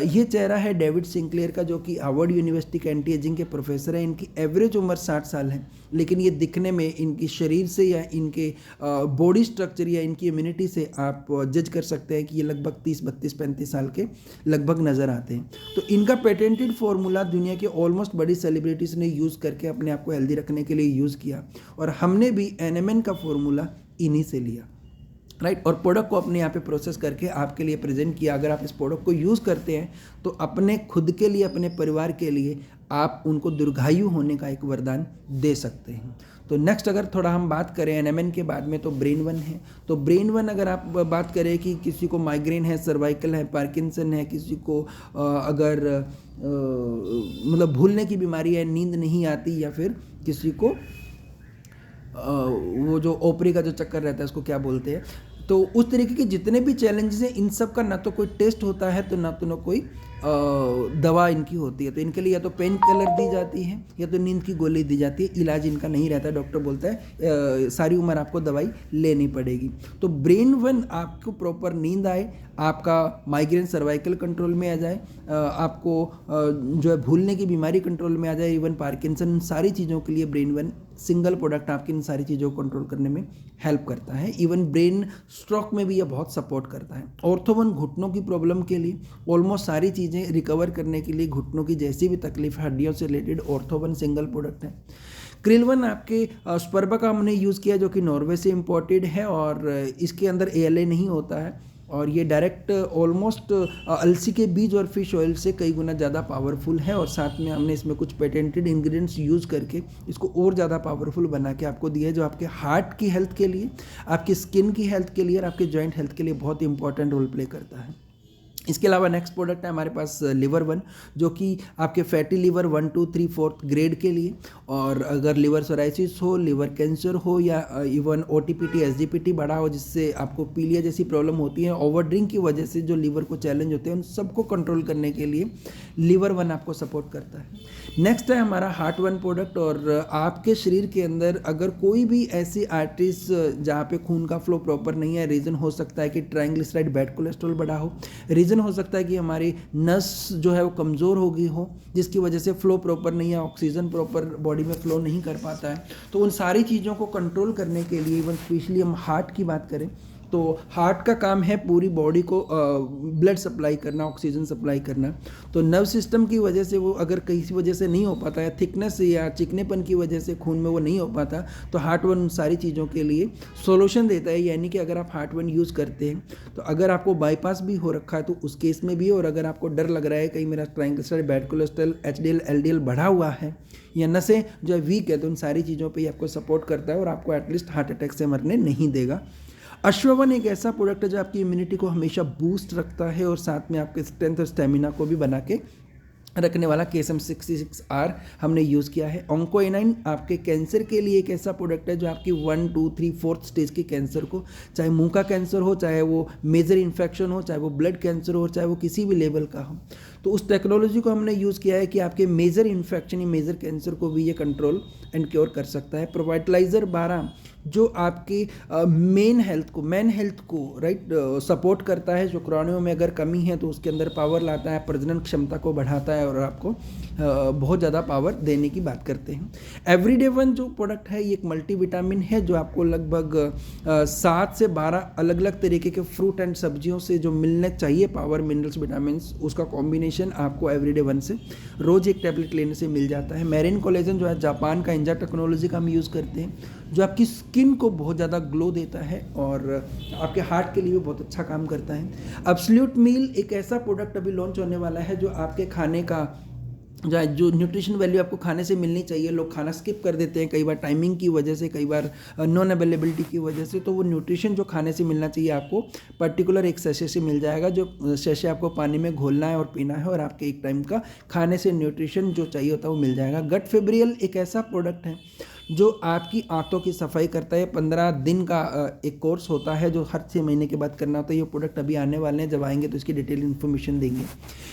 ये चेहरा है डेविड सिंक्लेयर का, जो कि हार्वर्ड यूनिवर्सिटी के एंटी एजिंग के प्रोफेसर हैं। इनकी एवरेज उम्र 60 साल है, लेकिन ये दिखने में इनकी शरीर से या इनके बॉडी स्ट्रक्चर या इनकी इम्यूनिटी से आप जज कर सकते हैं कि ये लगभग 30, 32, 35 साल के लगभग नज़र आते हैं। तो इनका पेटेंटेड फार्मूला दुनिया के ऑलमोस्ट बड़ी सेलिब्रिटीज़ ने यूज़ करके अपने आप को हेल्दी रखने के लिए यूज़ किया, और हमने भी NMN का फार्मूला इन्हीं से लिया, राइट। और प्रोडक्ट को अपने यहाँ पे प्रोसेस करके आपके लिए प्रेजेंट किया। अगर आप इस प्रोडक्ट को यूज़ करते हैं तो अपने खुद के लिए, अपने परिवार के लिए आप उनको दीर्घायु होने का एक वरदान दे सकते हैं। तो नेक्स्ट अगर थोड़ा हम बात करें NMN के बाद में, तो ब्रेन 1 है। तो ब्रेन 1 अगर आप बात करें कि किसी को माइग्रेन है, सर्वाइकल है, पार्किंसन है, किसी को अगर मतलब भूलने की बीमारी है, नींद नहीं आती, या फिर किसी को वो जो ओपरी का जो चक्कर रहता है उसको क्या बोलते हैं, तो उस तरीके के जितने भी चैलेंजेस हैं, इन सब का ना तो कोई टेस्ट होता है, तो ना कोई दवा इनकी होती है। तो इनके लिए या तो पेन किलर दी जाती है या तो नींद की गोली दी जाती है, इलाज इनका नहीं रहता। डॉक्टर बोलता है सारी उम्र आपको दवाई लेनी पड़ेगी। तो ब्रेन 1 आपको प्रॉपर नींद आए, आपका माइग्रेन सर्वाइकल कंट्रोल में आ जाए, आपको जो है भूलने की बीमारी कंट्रोल में आ जाए, इवन पार्किंसन, सारी चीज़ों के लिए ब्रेन 1 सिंगल प्रोडक्ट आपकी इन सारी चीज़ों को कंट्रोल करने में हेल्प करता है। इवन ब्रेन स्ट्रोक में भी यह बहुत सपोर्ट करता है। ऑर्थो1 घुटनों की प्रॉब्लम के लिए, ऑलमोस्ट सारी चीज़ें रिकवर करने के लिए, घुटनों की जैसी भी तकलीफ, हड्डियों से रिलेटेड, ऑर्थो1 सिंगल प्रोडक्ट है। क्रिल1 आपके स्पर्बा का हमने यूज़ किया, जो कि नॉर्वे से इम्पोर्टेड है, और इसके अंदर ALA नहीं होता है, और ये डायरेक्ट ऑलमोस्ट अलसी के बीज और फिश ऑयल से कई गुना ज़्यादा पावरफुल है। और साथ में हमने इसमें कुछ पेटेंटेड इंग्रेडिएंट्स यूज़ करके इसको और ज़्यादा पावरफुल बना के आपको दिया है, जो आपके हार्ट की हेल्थ के लिए, आपकी स्किन की हेल्थ के लिए और आपके जॉइंट हेल्थ के लिए बहुत इंपॉर्टेंट रोल प्ले करता है। इसके अलावा नेक्स्ट प्रोडक्ट है हमारे पास लिवर 1, जो कि आपके फैटी लिवर 1, 2, 3, 4 ग्रेड के लिए, और अगर लिवर सोराइसिस हो, लिवर कैंसर हो, या इवन OTPT SGPT बढ़ा हो, जिससे आपको पीलिया जैसी प्रॉब्लम होती है, ओवर ड्रिंक की वजह से जो लिवर को चैलेंज होते हैं, उन सबको कंट्रोल करने के लिए लिवर 1 आपको सपोर्ट करता है। नेक्स्ट है हमारा हार्ट 1 प्रोडक्ट। और आपके शरीर के अंदर अगर कोई भी ऐसी आर्टरीज जहाँ पे खून का फ्लो प्रॉपर नहीं है, रीज़न हो सकता है कि ट्राइग्लिसराइड बैड कोलेस्ट्रॉल बढ़ा हो, रीज़न हो सकता है कि हमारी नस जो है वो कमज़ोर हो गई हो, जिसकी वजह से फ्लो प्रॉपर नहीं है, ऑक्सीजन प्रॉपर बॉडी में फ्लो नहीं कर पाता है। तो उन सारी चीज़ों को कंट्रोल करने के लिए, इवन स्पेशली हम हार्ट की बात करें तो हार्ट का काम है पूरी बॉडी को ब्लड सप्लाई करना, ऑक्सीजन सप्लाई करना। तो नर्व सिस्टम की वजह से वो अगर किसी वजह से नहीं हो पाता है, थिकनेस या चिकनेपन की वजह से खून में वो नहीं हो पाता, तो हार्ट वन उन सारी चीज़ों के लिए सॉल्यूशन देता है। यानी कि अगर आप हार्ट वन यूज़ करते हैं, तो अगर आपको बाईपास भी हो रखा है तो उस केस में भी, और अगर आपको डर लग रहा है कहीं मेरा triglyceride, bad cholesterol, HDL, LDL बढ़ा हुआ है या नसें जो है वीक है, तो उन सारी चीज़ों पे ये आपको सपोर्ट करता है और आपको एटलीस्ट हार्ट अटैक से मरने नहीं देगा। अश्ववन एक ऐसा प्रोडक्ट है जो आपकी इम्यूनिटी को हमेशा बूस्ट रखता है और साथ में आपके स्ट्रेंथ और स्टेमिना को भी बना के रखने वाला KSM-66R हमने यूज़ किया है। ऑन्कोएनाइन आपके कैंसर के लिए एक ऐसा प्रोडक्ट है जो आपकी 1, 2, 3, 4 स्टेज के कैंसर को, चाहे मुंह का कैंसर हो, चाहे वो मेजर इन्फेक्शन हो, चाहे वो ब्लड कैंसर हो, चाहे वो किसी भी लेवल का हो, तो उस टेक्नोलॉजी को हमने यूज़ किया है कि आपके मेजर इन्फेक्शन या मेजर कैंसर को भी ये कंट्रोल एंड क्योर कर सकता है। प्रोवाइटलाइजर 12 जो आपकी मेन हेल्थ को राइट सपोर्ट करता है, जो क्रॉनियों में अगर कमी है तो उसके अंदर पावर लाता है, प्रजनन क्षमता को बढ़ाता है और आपको बहुत ज़्यादा पावर देने की बात करते हैं। एवरीडे वन जो प्रोडक्ट है ये एक मल्टीविटामिन है जो आपको लगभग 7 से 12 अलग अलग तरीके के फ्रूट एंड सब्जियों से जो मिलने चाहिए पावर, मिनरल्स, विटामिन, उसका कॉम्बिनेशन आपको एवरीडे वन से रोज़ एक टैबलेट लेने से मिल जाता है। मैरिन कोलेजन जो है जापान का इंजा टेक्नोलॉजी का हम यूज़ करते हैं, जो आपकी स्किन को बहुत ज़्यादा ग्लो देता है और आपके हार्ट के लिए भी बहुत अच्छा काम करता है। एब्सोल्यूट मील एक ऐसा प्रोडक्ट अभी लॉन्च होने वाला है जो आपके खाने का जो न्यूट्रिशन वैल्यू आपको खाने से मिलनी चाहिए, लोग खाना स्किप कर देते हैं कई बार टाइमिंग की वजह से, कई बार नॉन अवेलेबिलिटी की वजह से, तो वो न्यूट्रिशन जो खाने से मिलना चाहिए आपको पर्टिकुलर एक सेशे से मिल जाएगा, जो सेशे आपको पानी में घोलना है और पीना है और आपके एक टाइम का खाने से न्यूट्रिशन जो चाहिए होता है वो मिल जाएगा। गट फेब्रियल एक ऐसा प्रोडक्ट है जो आपकी आंतों की सफाई करता है। 15 दिन का एक कोर्स होता है जो हर 6 महीने के बाद करना होता है। ये प्रोडक्ट अभी आने वाले हैं, जब आएंगे तो इसकी डिटेल इन्फॉर्मेशन देंगे।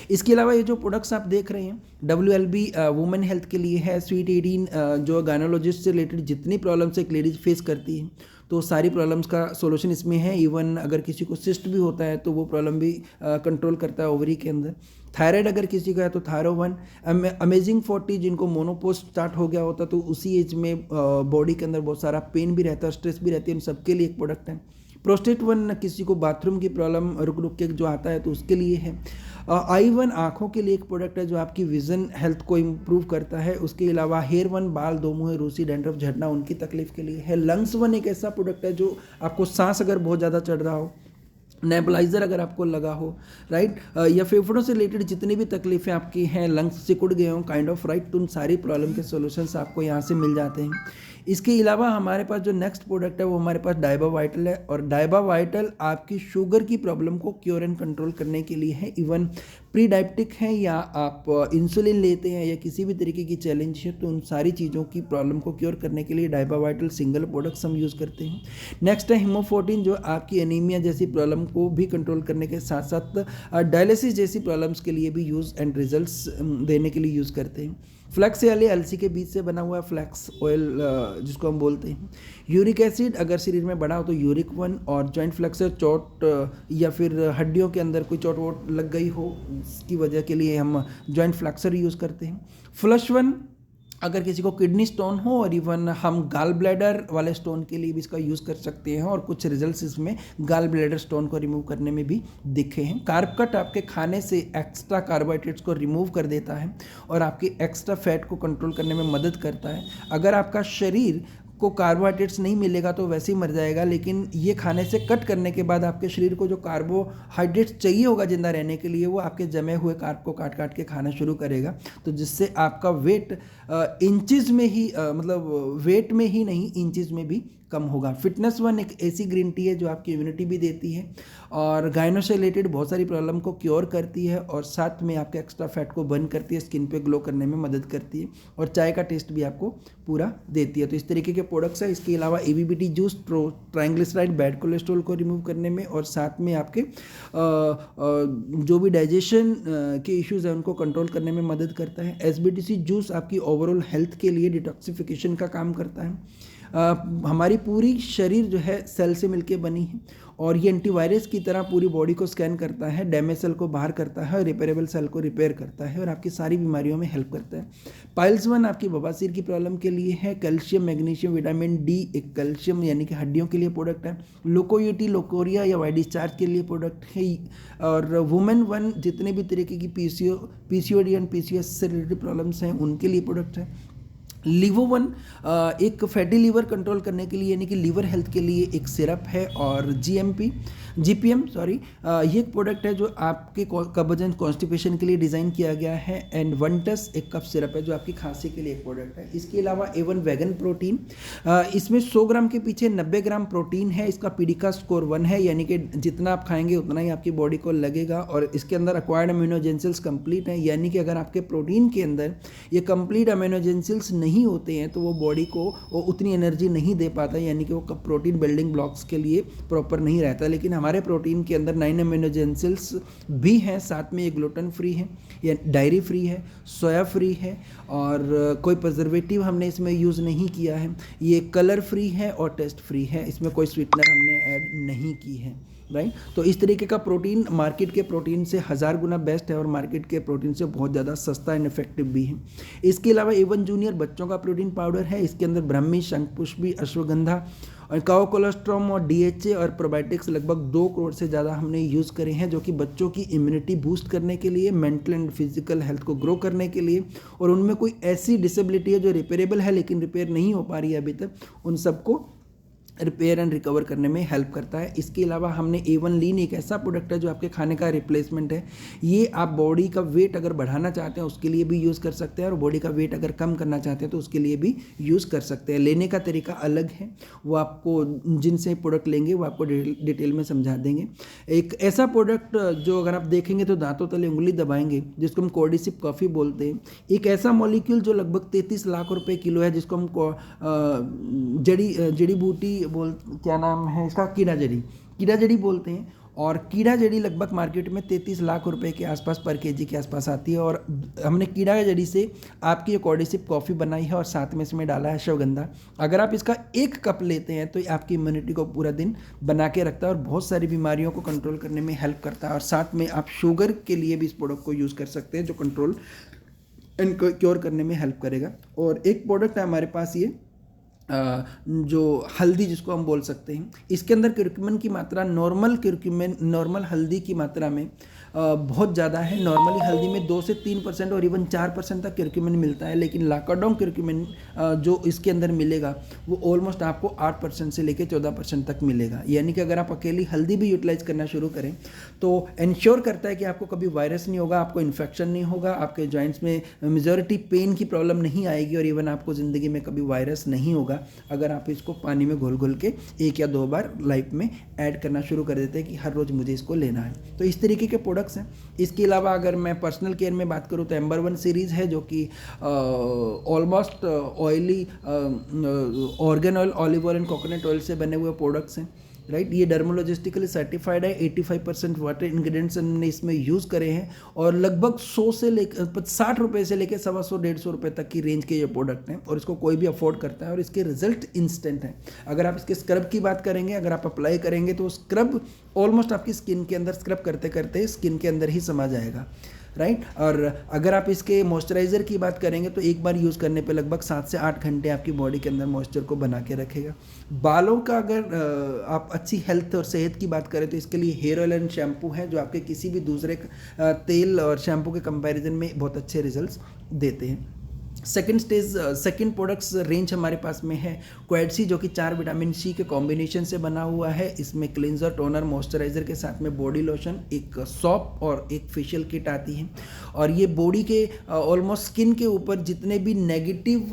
इसके अलावा ये जो प्रोडक्ट्स आप देख रहे हैं WLB वुमेन हेल्थ के लिए है। स्वीट 18 जो गायनोलॉजिस्ट से रिलेटेड जितनी प्रॉब्लम्स एक लेडीज फेस करती है तो सारी प्रॉब्लम्स का सॉल्यूशन इसमें है। इवन अगर किसी को सिस्ट भी होता है तो वो प्रॉब्लम भी कंट्रोल करता है ओवरी के अंदर। थायराइड अगर किसी का है तो थायरो-1। अमेजिंग 40 जिनको मोनोपोज स्टार्ट हो गया होता तो उसी एज में बॉडी के अंदर बहुत सारा पेन भी रहता है, स्ट्रेस भी रहती है, उन सबके लिए एक प्रोडक्ट है। प्रोस्टेट 1 किसी को बाथरूम की प्रॉब्लम रुक रुक के जो आता है तो उसके लिए है। I1 आँखों के लिए एक प्रोडक्ट है जो आपकी विजन हेल्थ को इम्प्रूव करता है। उसके अलावा हेयर 1 बाल, दो मुँह, रूसी, डैंड्रफ झड़ना उनकी तकलीफ के लिए है। लंग्स 1 एक ऐसा प्रोडक्ट है जो आपको सांस अगर बहुत ज़्यादा चढ़ रहा हो, नेबुलाइजर अगर आपको लगा हो राइट, या फेफड़ों से रिलेटेड जितनी भी तकलीफें आपकी हैं, लंग्स सिकुड़ गए हों काइंड ऑफ राइट, तो उन सारी प्रॉब्लम के सॉल्यूशंस आपको यहाँ से मिल जाते हैं। इसके अलावा हमारे पास जो नेक्स्ट प्रोडक्ट है वो हमारे पास डायबा वाइटल है। और डायबा वाइटल आपकी शुगर की प्रॉब्लम को क्योर एंड कंट्रोल करने के लिए है। इवन प्री डायबिटिक है या आप इंसुलिन लेते हैं या किसी भी तरीके की चैलेंज है तो उन सारी चीज़ों की प्रॉब्लम को क्योर करने के लिए डायबा वाइटल सिंगल प्रोडक्ट्स हम यूज़ करते हैं। नेक्स्ट है हीमोफोर्टिन जो आपकी एनीमिया जैसी प्रॉब्लम को भी कंट्रोल करने के साथ साथ डायलिसिस जैसी प्रॉब्लम्स के लिए भी यूज़ एंड रिजल्ट्स देने के लिए यूज़ करते हैं। फ्लैक्स यानी अलसी के बीज से बना हुआ फ्लैक्स ऑयल जिसको हम बोलते हैं। यूरिक एसिड अगर शरीर में बढ़ा हो तो यूरिक 1। और जॉइंट फ्लेक्सर चोट या फिर हड्डियों के अंदर कोई चोट वोट लग गई हो इसकी वजह के लिए हम जॉइंट फ्लेक्सर यूज़ करते हैं। फ्लश 1 अगर किसी को किडनी स्टोन हो, और इवन हम गाल ब्लैडर वाले स्टोन के लिए भी इसका यूज़ कर सकते हैं और कुछ रिजल्ट्स इसमें गाल ब्लैडर स्टोन को रिमूव करने में भी दिखे हैं। कार्ब कट आपके खाने से एक्स्ट्रा कार्बोहाइड्रेट्स को रिमूव कर देता है और आपकी एक्स्ट्रा फैट को कंट्रोल करने में मदद करता है। अगर आपका शरीर को कार्बोहाइड्रेट्स नहीं मिलेगा तो वैसे ही मर जाएगा, लेकिन ये खाने से कट करने के बाद आपके शरीर को जो कार्बोहाइड्रेट्स चाहिए होगा जिंदा रहने के लिए वो आपके जमे हुए कार्ब को काट काट के खाना शुरू करेगा, तो जिससे आपका वेट इंचेस में ही मतलब वेट में ही नहीं इंचेस में भी कम होगा। फिटनेस 1 एक ऐसी ग्रीन टी है जो आपकी इम्यूनिटी भी देती है और गायनो से रिलेटेड बहुत सारी प्रॉब्लम को क्योर करती है और साथ में आपके एक्स्ट्रा फैट को बर्न करती है, स्किन पे ग्लो करने में मदद करती है और चाय का टेस्ट भी आपको पूरा देती है। तो इस तरीके के प्रोडक्ट्स है। इसके अलावा ABBT juice triglyceride bad cholesterol को रिमूव करने में और साथ में आपके जो भी डाइजेशन के इश्यूज़ हैं उनको कंट्रोल करने में मदद करता है। SBTC जूस आपकी ओवरऑल हेल्थ के लिए डिटॉक्सिफिकेशन का काम करता है। हमारी पूरी शरीर जो है सेल से मिलके बनी है और ये एंटीवायरस की तरह पूरी बॉडी को स्कैन करता है, डैमेज सेल को बाहर करता है और रिपेरेबल सेल को रिपेयर करता है और आपकी सारी बीमारियों में हेल्प करता है। पाइल्स 1 आपकी बवासीर की प्रॉब्लम के लिए है। कैल्शियम, मैग्नीशियम, विटामिन डी एक कैल्शियम यानी कि हड्डियों के लिए प्रोडक्ट है। लोकोयूटी, लोकोरिया या वाई डिस्चार्ज के लिए प्रोडक्ट है। और वुमेन 1 जितने भी तरीके की पीसीओडी एंड पीसीओएस से रिलेटेड प्रॉब्लम्स हैं उनके लिए प्रोडक्ट है। लिवो 1 एक फैटी लीवर कंट्रोल करने के लिए यानी कि लीवर हेल्थ के लिए एक सिरप है। और जीपीएम ये एक प्रोडक्ट है जो आपके कब्ज एंड कॉन्स्टिपेशन के लिए डिज़ाइन किया गया है। एंड वनटस एक कफ सिरप है जो आपकी खांसी के लिए एक प्रोडक्ट है। इसके अलावा A1 वैगन प्रोटीन, इसमें 100 ग्राम के पीछे 90 ग्राम प्रोटीन है। इसका पीडिका स्कोर 1 है यानी कि जितना आप खाएंगे उतना ही आपकी बॉडी को लगेगा। और इसके अंदर एक्वायर्ड अमीनोजेंसिल्स कंप्लीट है यानी कि अगर आपके प्रोटीन के अंदर ये कंप्लीट अमीनोजेंसिल्स नहीं होते हैं तो वो बॉडी को वो उतनी एनर्जी नहीं दे पाता, यानी कि वो प्रोटीन बिल्डिंग ब्लॉक्स के लिए प्रॉपर नहीं रहता। लेकिन हमारे प्रोटीन के अंदर 9 अमीनोजेंसिल्स भी हैं, साथ में ये ग्लूटेन फ्री है या डायरी फ्री है, सोया फ्री है और कोई प्रिजर्वेटिव हमने इसमें यूज़ नहीं किया है। ये कलर फ्री है और टेस्ट फ्री है, इसमें कोई स्वीटनर हमने ऐड नहीं की है। राइट, तो इस तरीके का प्रोटीन मार्केट के प्रोटीन से 1000 गुना बेस्ट है और मार्केट के प्रोटीन से बहुत ज़्यादा सस्ता एंड इफेक्टिव भी है। इसके अलावा A1 जूनियर बच्चों का प्रोटीन पाउडर है। इसके अंदर ब्राह्मी, शंखपुष्पी, अश्वगंधा और काओ कोलेस्ट्रॉम और DHA और प्रोबायोटिक्स लगभग 2 करोड़ से ज़्यादा हमने यूज़ करे हैं, जो कि बच्चों की इम्यूनिटी बूस्ट करने के लिए, मेंटल एंड फिजिकल हेल्थ को ग्रो करने के लिए, और उनमें कोई ऐसी डिसेबिलिटी है जो रिपेयरेबल है लेकिन रिपेयर नहीं हो पा रही है अभी तक, उन सबको रिपेयर एंड रिकवर करने में हेल्प करता है। इसके अलावा हमने A1 लीन एक ऐसा प्रोडक्ट है जो आपके खाने का रिप्लेसमेंट है। ये आप बॉडी का वेट अगर बढ़ाना चाहते हैं उसके लिए भी यूज़ कर सकते हैं और बॉडी का वेट अगर कम करना चाहते हैं तो उसके लिए भी यूज़ कर सकते हैं। लेने का तरीका अलग है, वो आपको जिनसे प्रोडक्ट लेंगे वो आपको डिटेल में समझा देंगे। एक ऐसा प्रोडक्ट जो अगर आप देखेंगे तो दांतों तले उंगली दबाएंगे, जिसको हम कोर्डिसिप कॉफ़ी बोलते हैं। एक ऐसा मॉलिक्यूल जो लगभग 33 लाख रुपए किलो है, जिसको हम जड़ी बूटी क्या नाम है इसका, कीड़ा जड़ी बोलते हैं। और कीड़ा जड़ी लगभग मार्केट में 33 लाख रुपए के आसपास पर केजी के आसपास आती है। और हमने कीड़ा जड़ी से आपकी कोर्डिसिप कॉफ़ी बनाई है और साथ में इसमें डाला है अश्वगंधा। अगर आप इसका 1 कप लेते हैं तो आपकी इम्यूनिटी को पूरा दिन बना के रखता है और बहुत सारी बीमारियों को कंट्रोल करने में हेल्प करता है। और साथ में आप शुगर के लिए भी इस प्रोडक्ट को यूज़ कर सकते हैं जो कंट्रोल एंड क्योर करने में हेल्प करेगा। और एक प्रोडक्ट है हमारे पास ये जो हल्दी जिसको हम बोल सकते हैं, इसके अंदर क्यूरक्यूमिन की मात्रा नॉर्मल हल्दी की मात्रा में बहुत ज़्यादा है। नॉर्मली हल्दी में 2 से 3% और इवन 4% तक क्यूरक्यूमिन मिलता है, लेकिन लाकाडोंग क्यूरक्यूमिन जो इसके अंदर मिलेगा वो ऑलमोस्ट आपको 8% से लेकर 14% तक मिलेगा। यानी कि अगर आप अकेली हल्दी भी यूटिलाइज करना शुरू करें तो इंश्योर करता है कि आपको कभी वायरस नहीं होगा, आपको इन्फेक्शन नहीं होगा, आपके जॉइंट्स में मेजॉरिटी पेन की प्रॉब्लम नहीं आएगी और इवन आपको ज़िंदगी में कभी वायरस नहीं होगा अगर आप इसको पानी में घोल के 1 या 2 बार लाइफ में ऐड करना शुरू कर देते हैं कि हर रोज़ मुझे इसको लेना है। तो इस तरीके के प्रोडक्ट्स हैं। इसके अलावा अगर मैं पर्सनल केयर में बात करूँ तो एम्बर 1 सीरीज़ है जो कि almost oily organ oil, olive oil and coconut oil से बने हुए प्रोडक्ट्स हैं। राइट, ये डर्मोलॉजिस्टिकली सर्टिफाइड है। 85% वाटर इंग्रेडिएंट्स हमने इसमें यूज़ करे हैं और लगभग 100 से लेकर 60 रुपये से लेकर 125-150 रुपये तक की रेंज के ये प्रोडक्ट हैं और इसको कोई भी अफोर्ड करता है और इसके रिजल्ट इंस्टेंट हैं। अगर आप इसके स्क्रब की बात करेंगे, अगर आप अप्लाई करेंगे तो स्क्रब ऑलमोस्ट आपकी स्किन के अंदर स्क्रब करते करते स्किन के अंदर ही समा जाएगा। राइट, और अगर आप इसके मॉइस्चराइज़र की बात करेंगे तो एक बार यूज़ करने पे लगभग 7 से 8 घंटे आपकी बॉडी के अंदर मॉइस्चर को बना के रखेगा। बालों का अगर आप अच्छी हेल्थ और सेहत की बात करें तो इसके लिए हेयर ऑयल एंड शैम्पू है जो आपके किसी भी दूसरे तेल और शैम्पू के कंपैरिजन में बहुत अच्छे रिजल्ट्स देते हैं। सेकंड प्रोडक्ट्स रेंज हमारे पास में है क्वेडसी, जो कि 4 विटामिन C के कॉम्बिनेशन से बना हुआ है। इसमें क्लिंजर, टोनर, मॉइस्चराइजर के साथ में बॉडी लोशन, एक सॉप और एक फेशियल किट आती है। और ये बॉडी के ऑलमोस्ट स्किन के ऊपर जितने भी नेगेटिव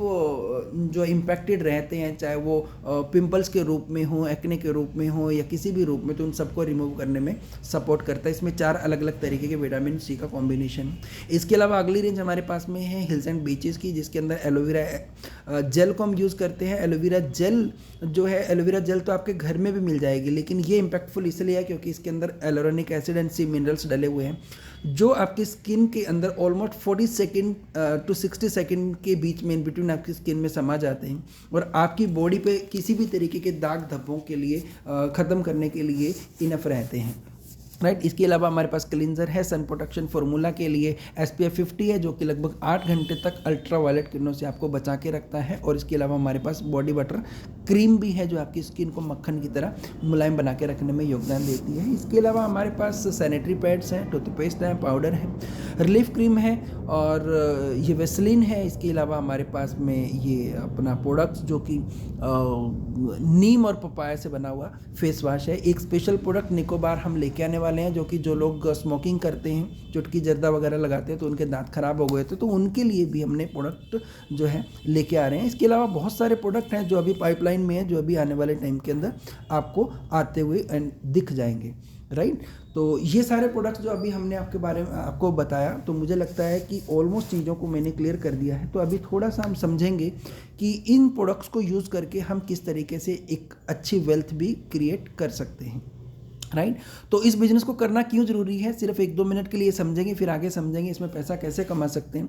जो इम्पैक्टेड रहते हैं, चाहे वो पिंपल्स के रूप में हो, एक्ने के रूप में हो या किसी भी रूप में, तो उन सबको रिमूव करने में सपोर्ट करता है। इसमें 4 अलग अलग तरीके के विटामिन C का कॉम्बिनेशन है। इसके अलावा अगली रेंज हमारे पास में है हिल्स एंड बीचेस की, जिसके अंदर एलोवेरा जेल को हम यूज़ करते हैं। एलोवेरा जेल जो है, एलोवेरा जेल तो आपके घर में भी मिल जाएगी, लेकिन ये इम्पैक्टफुल इसलिए है क्योंकि इसके अंदर एलोरेनिक एसिड एंड सी मिनरल्स डले हुए हैं, जो आपकी स्किन के अंदर ऑलमोस्ट 40 सेकेंड टू 60 सेकेंड के बीच में, इन बिटवीन आपकी स्किन में समा जाते हैं और आपकी बॉडी पे किसी भी तरीके के दाग धब्बों के लिए ख़त्म करने के लिए इनफ रहते हैं, राइट। इसके अलावा हमारे पास क्लिंजर है सन प्रोटेक्शन फार्मूला के लिए, SPF 50 है जो कि लगभग 8 घंटे तक अल्ट्रा वायलेट किरणों से आपको बचा के रखता है। और इसके अलावा हमारे पास बॉडी बटर क्रीम भी है जो आपकी स्किन को मक्खन की तरह मुलायम बना के रखने में योगदान देती है। इसके अलावा हमारे पास सैनिटरी पैड्स हैं, टूथपेस्ट है, पाउडर है, रिलीफ क्रीम है और ये वेसलिन है। इसके अलावा हमारे पास में ये अपना प्रोडक्ट्स जो कि नीम और पपाया से बना हुआ फेस वॉश है। एक स्पेशल प्रोडक्ट निकोबार हम लेके आने वाले हैं, जो कि जो लोग स्मोकिंग करते हैं, चुटकी जर्दा वगैरह लगाते हैं तो उनके दांत खराब हो गए थे, तो उनके लिए भी हमने प्रोडक्ट जो है लेके आ रहे हैं। इसके अलावा बहुत सारे प्रोडक्ट हैं जो अभी पाइपलाइन में है, जो अभी आने वाले टाइम के अंदर आपको आते हुए दिख जाएंगे, राइट। तो ये सारे प्रोडक्ट्स जो अभी हमने आपके बारे में आपको बताया, तो मुझे लगता है कि ऑलमोस्ट चीज़ों को मैंने क्लियर कर दिया है। तो अभी थोड़ा सा हम समझेंगे कि इन प्रोडक्ट्स को यूज़ करके हम किस तरीके से एक अच्छी वेल्थ भी क्रिएट कर सकते हैं, राइट। तो इस बिजनेस को करना क्यों ज़रूरी है, सिर्फ 1-2 मिनट के लिए समझेंगे, फिर आगे समझेंगे इसमें पैसा कैसे कमा सकते हैं।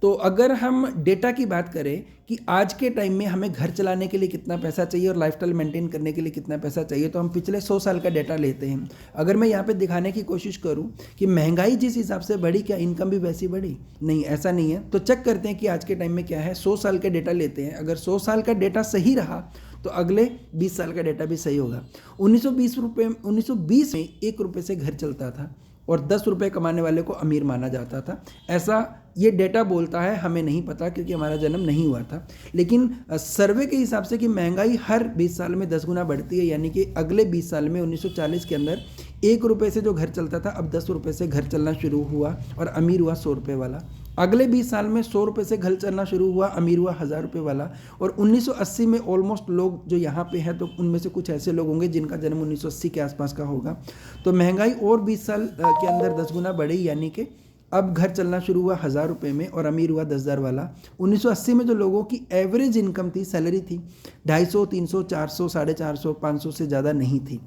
तो अगर हम डेटा की बात करें कि आज के टाइम में हमें घर चलाने के लिए कितना पैसा चाहिए और लाइफस्टाइल मेंटेन करने के लिए कितना पैसा चाहिए, तो हम पिछले 100 साल का डेटा लेते हैं। अगर मैं यहाँ पे दिखाने की कोशिश करूँ कि महंगाई जिस हिसाब से बढ़ी, क्या इनकम भी वैसी बढ़ी? नहीं, ऐसा नहीं है। तो चेक करते हैं कि आज के टाइम में क्या है। 100 साल का डेटा लेते हैं, अगर 100 साल का डेटा सही रहा तो अगले 20 साल का डेटा भी सही होगा। 1920 में 1 रुपये से घर चलता था और 10 रुपये कमाने वाले को अमीर माना जाता था, ऐसा ये डेटा बोलता है। हमें नहीं पता क्योंकि हमारा जन्म नहीं हुआ था, लेकिन सर्वे के हिसाब से कि महंगाई हर 20 साल में 10 गुना बढ़ती है, यानी कि अगले 20 साल में 1940 के अंदर 1 रुपये से जो घर चलता था, अब 10 रुपये से घर चलना शुरू हुआ और अमीर हुआ 100 रुपये वाला। अगले 20 साल में 100 रुपये से घर चलना शुरू हुआ, अमीर हुआ 1000 रुपये वाला। और 1980 में ऑलमोस्ट लोग जो यहाँ पे हैं, तो उनमें से कुछ ऐसे लोग होंगे जिनका जन्म 1980 के आसपास का होगा। तो महंगाई और 20 साल के अंदर 10 गुना बढ़ी, यानी कि अब घर चलना शुरू हुआ 1000 रुपये में और अमीर हुआ 10,000 वाला। 1980 में जो लोगों की एवरेज इनकम थी, सैलरी थी 250, 300, 400, 450, 500 से ज़्यादा नहीं थी,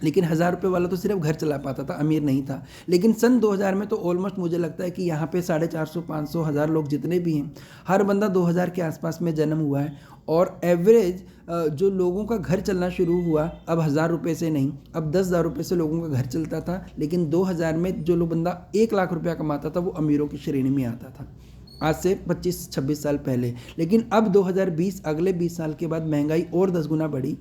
लेकिन 1000 रुपये वाला तो सिर्फ घर चला पाता था, अमीर नहीं था। लेकिन सन 2000 में तो ऑलमोस्ट मुझे लगता है कि यहाँ पे 450, 500, 1000 लोग जितने भी हैं, हर बंदा 2000 के आसपास में जन्म हुआ है। और एवरेज जो लोगों का घर चलना शुरू हुआ, अब 1000 रुपये से नहीं, अब 10,000 रुपये से लोगों का घर चलता था। लेकिन 2000 में जो लोग बंदा 1 लाख रुपया कमाता था, वो अमीरों की श्रेणी में आता था, आज से 25-26 साल पहले। लेकिन अब 2020, अगले 20 साल के बाद महंगाई और 10 गुना बढ़ी।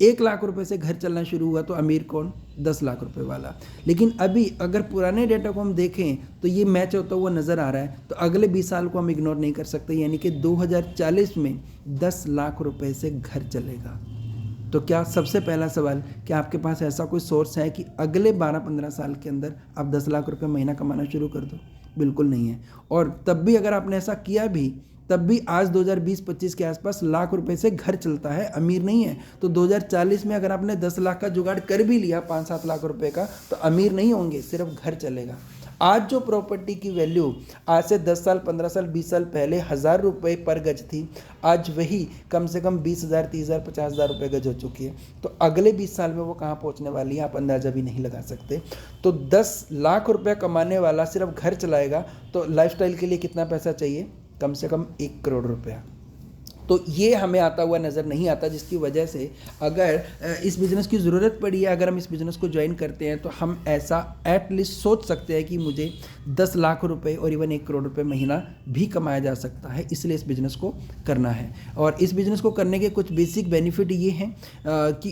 1 लाख रुपए से घर चलना शुरू हुआ, तो अमीर कौन? 10 लाख रुपए वाला। लेकिन अभी अगर पुराने डेटा को हम देखें तो ये मैच होता हुआ नज़र आ रहा है। तो अगले 20 साल को हम इग्नोर नहीं कर सकते, यानी कि 2040 में 10 लाख रुपए से घर चलेगा। तो क्या, सबसे पहला सवाल, क्या आपके पास ऐसा कोई सोर्स है कि अगले 12-15 साल के अंदर आप 10 लाख रुपए महीना कमाना शुरू कर दो? बिल्कुल नहीं है। और तब भी अगर आपने ऐसा किया भी, तब भी आज 2020-25 के आसपास लाख रुपए से घर चलता है, अमीर नहीं है। तो 2040 में अगर आपने 10 लाख का जुगाड़ कर भी लिया, 5-7 लाख रुपए का, तो अमीर नहीं होंगे, सिर्फ घर चलेगा। आज जो प्रॉपर्टी की वैल्यू आज से 10 साल, 15 साल, 20 साल पहले 1000 रुपये पर गज थी, आज वही कम से कम 20,000, 30,000, 50,000 रुपये गज हो चुकी है। तो अगले 20 साल में वो कहाँ पहुँचने वाली है, आप अंदाज़ा भी नहीं लगा सकते। तो 10 लाख रुपये कमाने वाला सिर्फ घर चलाएगा, तो लाइफस्टाइल के लिए कितना पैसा चाहिए? कम से कम 1 करोड़ रुपया। तो ये हमें आता हुआ नज़र नहीं आता, जिसकी वजह से अगर इस बिज़नेस की ज़रूरत पड़ी है, अगर हम इस बिज़नेस को ज्वाइन करते हैं, तो हम ऐसा एटलीस्ट सोच सकते हैं कि मुझे 10 लाख रुपए और इवन 1 करोड़ रुपए महीना भी कमाया जा सकता है, इसलिए इस बिज़नेस को करना है। और इस बिज़नेस को करने के कुछ बेसिक बेनिफिट ये हैं कि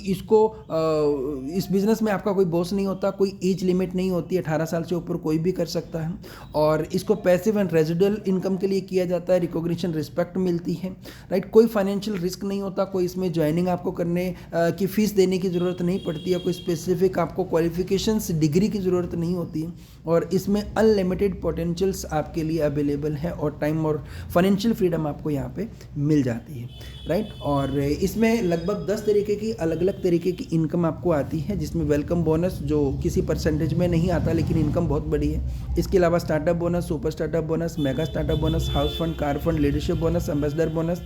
इस बिज़नेस में आपका कोई बॉस नहीं होता, कोई एज लिमिट नहीं होती, 18 साल से ऊपर कोई भी कर सकता है। और इसको पैसिव एंड रेजिडुअल इनकम के लिए किया जाता है, रिकॉग्निशन, रिस्पेक्ट मिलती है, राइट। राइट। कोई फाइनेंशियल रिस्क नहीं होता, कोई इसमें ज्वाइनिंग आपको करने की फ़ीस देने की ज़रूरत नहीं पड़ती है, कोई स्पेसिफिक आपको क्वालिफिकेशंस डिग्री की ज़रूरत नहीं होती है, और इसमें अनलिमिटेड पोटेंशियल्स आपके लिए अवेलेबल है और टाइम और फाइनेंशियल फ्रीडम आपको यहाँ पे मिल जाती है, राइट। और इसमें लगभग 10 तरीके की अलग अलग तरीके की इनकम आपको आती है, जिसमें वेलकम बोनस जो किसी परसेंटेज में नहीं आता लेकिन इनकम बहुत बड़ी है। इसके अलावा startup bonus, super startup bonus, mega startup bonus, house fund, car fund, leadership bonus, ambassador bonus,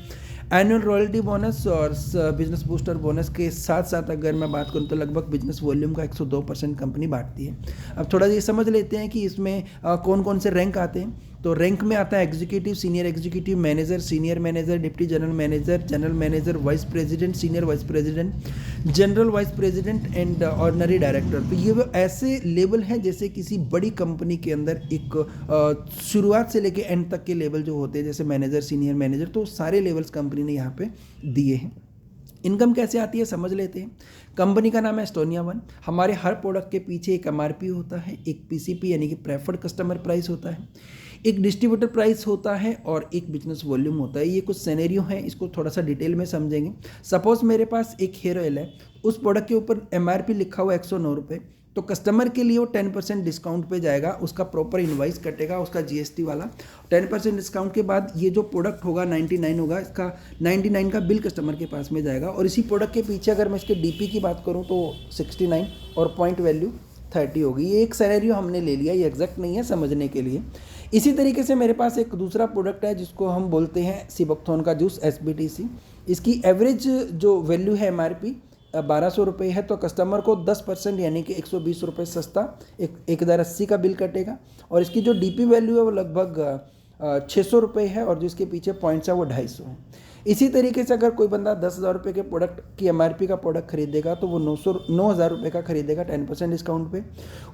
annual royalty bonus और बिजनेस बूस्टर बोनस के साथ साथ अगर मैं बात करूं तो लगभग बिजनेस वॉल्यूम का 102% कंपनी बांटती है। अब थोड़ा ये समझ लेते हैं कि इसमें कौन कौन से रैंक आते हैं। तो रैंक में आता है executive, senior executive, manager, senior manager, deputy general manager, vice president, senior vice president, general vice president and ordinary director. तो ये वो ऐसे लेवल हैं जैसे किसी बड़ी कंपनी के अंदर एक शुरुआत से लेके एंड तक के लेवल जो होते हैं, जैसे मैनेजर, सीनियर मैनेजर, तो सारे लेवल्स कंपनी ने यहाँ पे दिए हैं। इनकम कैसे आती है समझ लेते हैं। कंपनी का नाम है एस्टोनिया वन। हमारे हर प्रोडक्ट के पीछे एक एमआरपी होता है, एक पीसीपी यानी कि प्रेफर्ड कस्टमर प्राइस होता है, एक डिस्ट्रीब्यूटर प्राइस होता है और एक बिजनेस वॉल्यूम होता है। ये कुछ सिनेरियो हैं, इसको थोड़ा सा डिटेल में समझेंगे। सपोज मेरे पास एक हेयर ऑयल है, उस प्रोडक्ट के ऊपर एमआरपी लिखा हुआ 109 रुपये, तो कस्टमर के लिए वो 10% डिस्काउंट पे जाएगा, उसका प्रॉपर इनवाइस कटेगा, उसका जीएसटी वाला 10% डिस्काउंट के बाद ये जो प्रोडक्ट होगा 99 होगा, इसका 99 का बिल कस्टमर के पास में जाएगा। और इसी प्रोडक्ट के पीछे अगर मैं इसके डीपी की बात करूँ तो 69 और पॉइंट वैल्यू 30 होगी। ये एक सिनेरियो हमने ले लिया, ये एग्जैक्ट नहीं है समझने के लिए। इसी तरीके से मेरे पास एक दूसरा प्रोडक्ट है जिसको हम बोलते हैं सिबकथॉर्न का जूस, SBTC। इसकी एवरेज जो वैल्यू है एमआरपी 1200 रुपये है, तो कस्टमर को 10% यानी कि 120 रुपये सस्ता 1080 का बिल कटेगा। और इसकी जो डीपी वैल्यू है वो लगभग 600 रुपये है और जिसके पीछे पॉइंट्स है वो 250 है। इसी तरीके से अगर कोई बंदा 10,000 रुपये के प्रोडक्ट की एमआरपी का प्रोडक्ट खरीदेगा तो वो 9,000 रुपये का खरीदेगा 10% डिस्काउंट पे।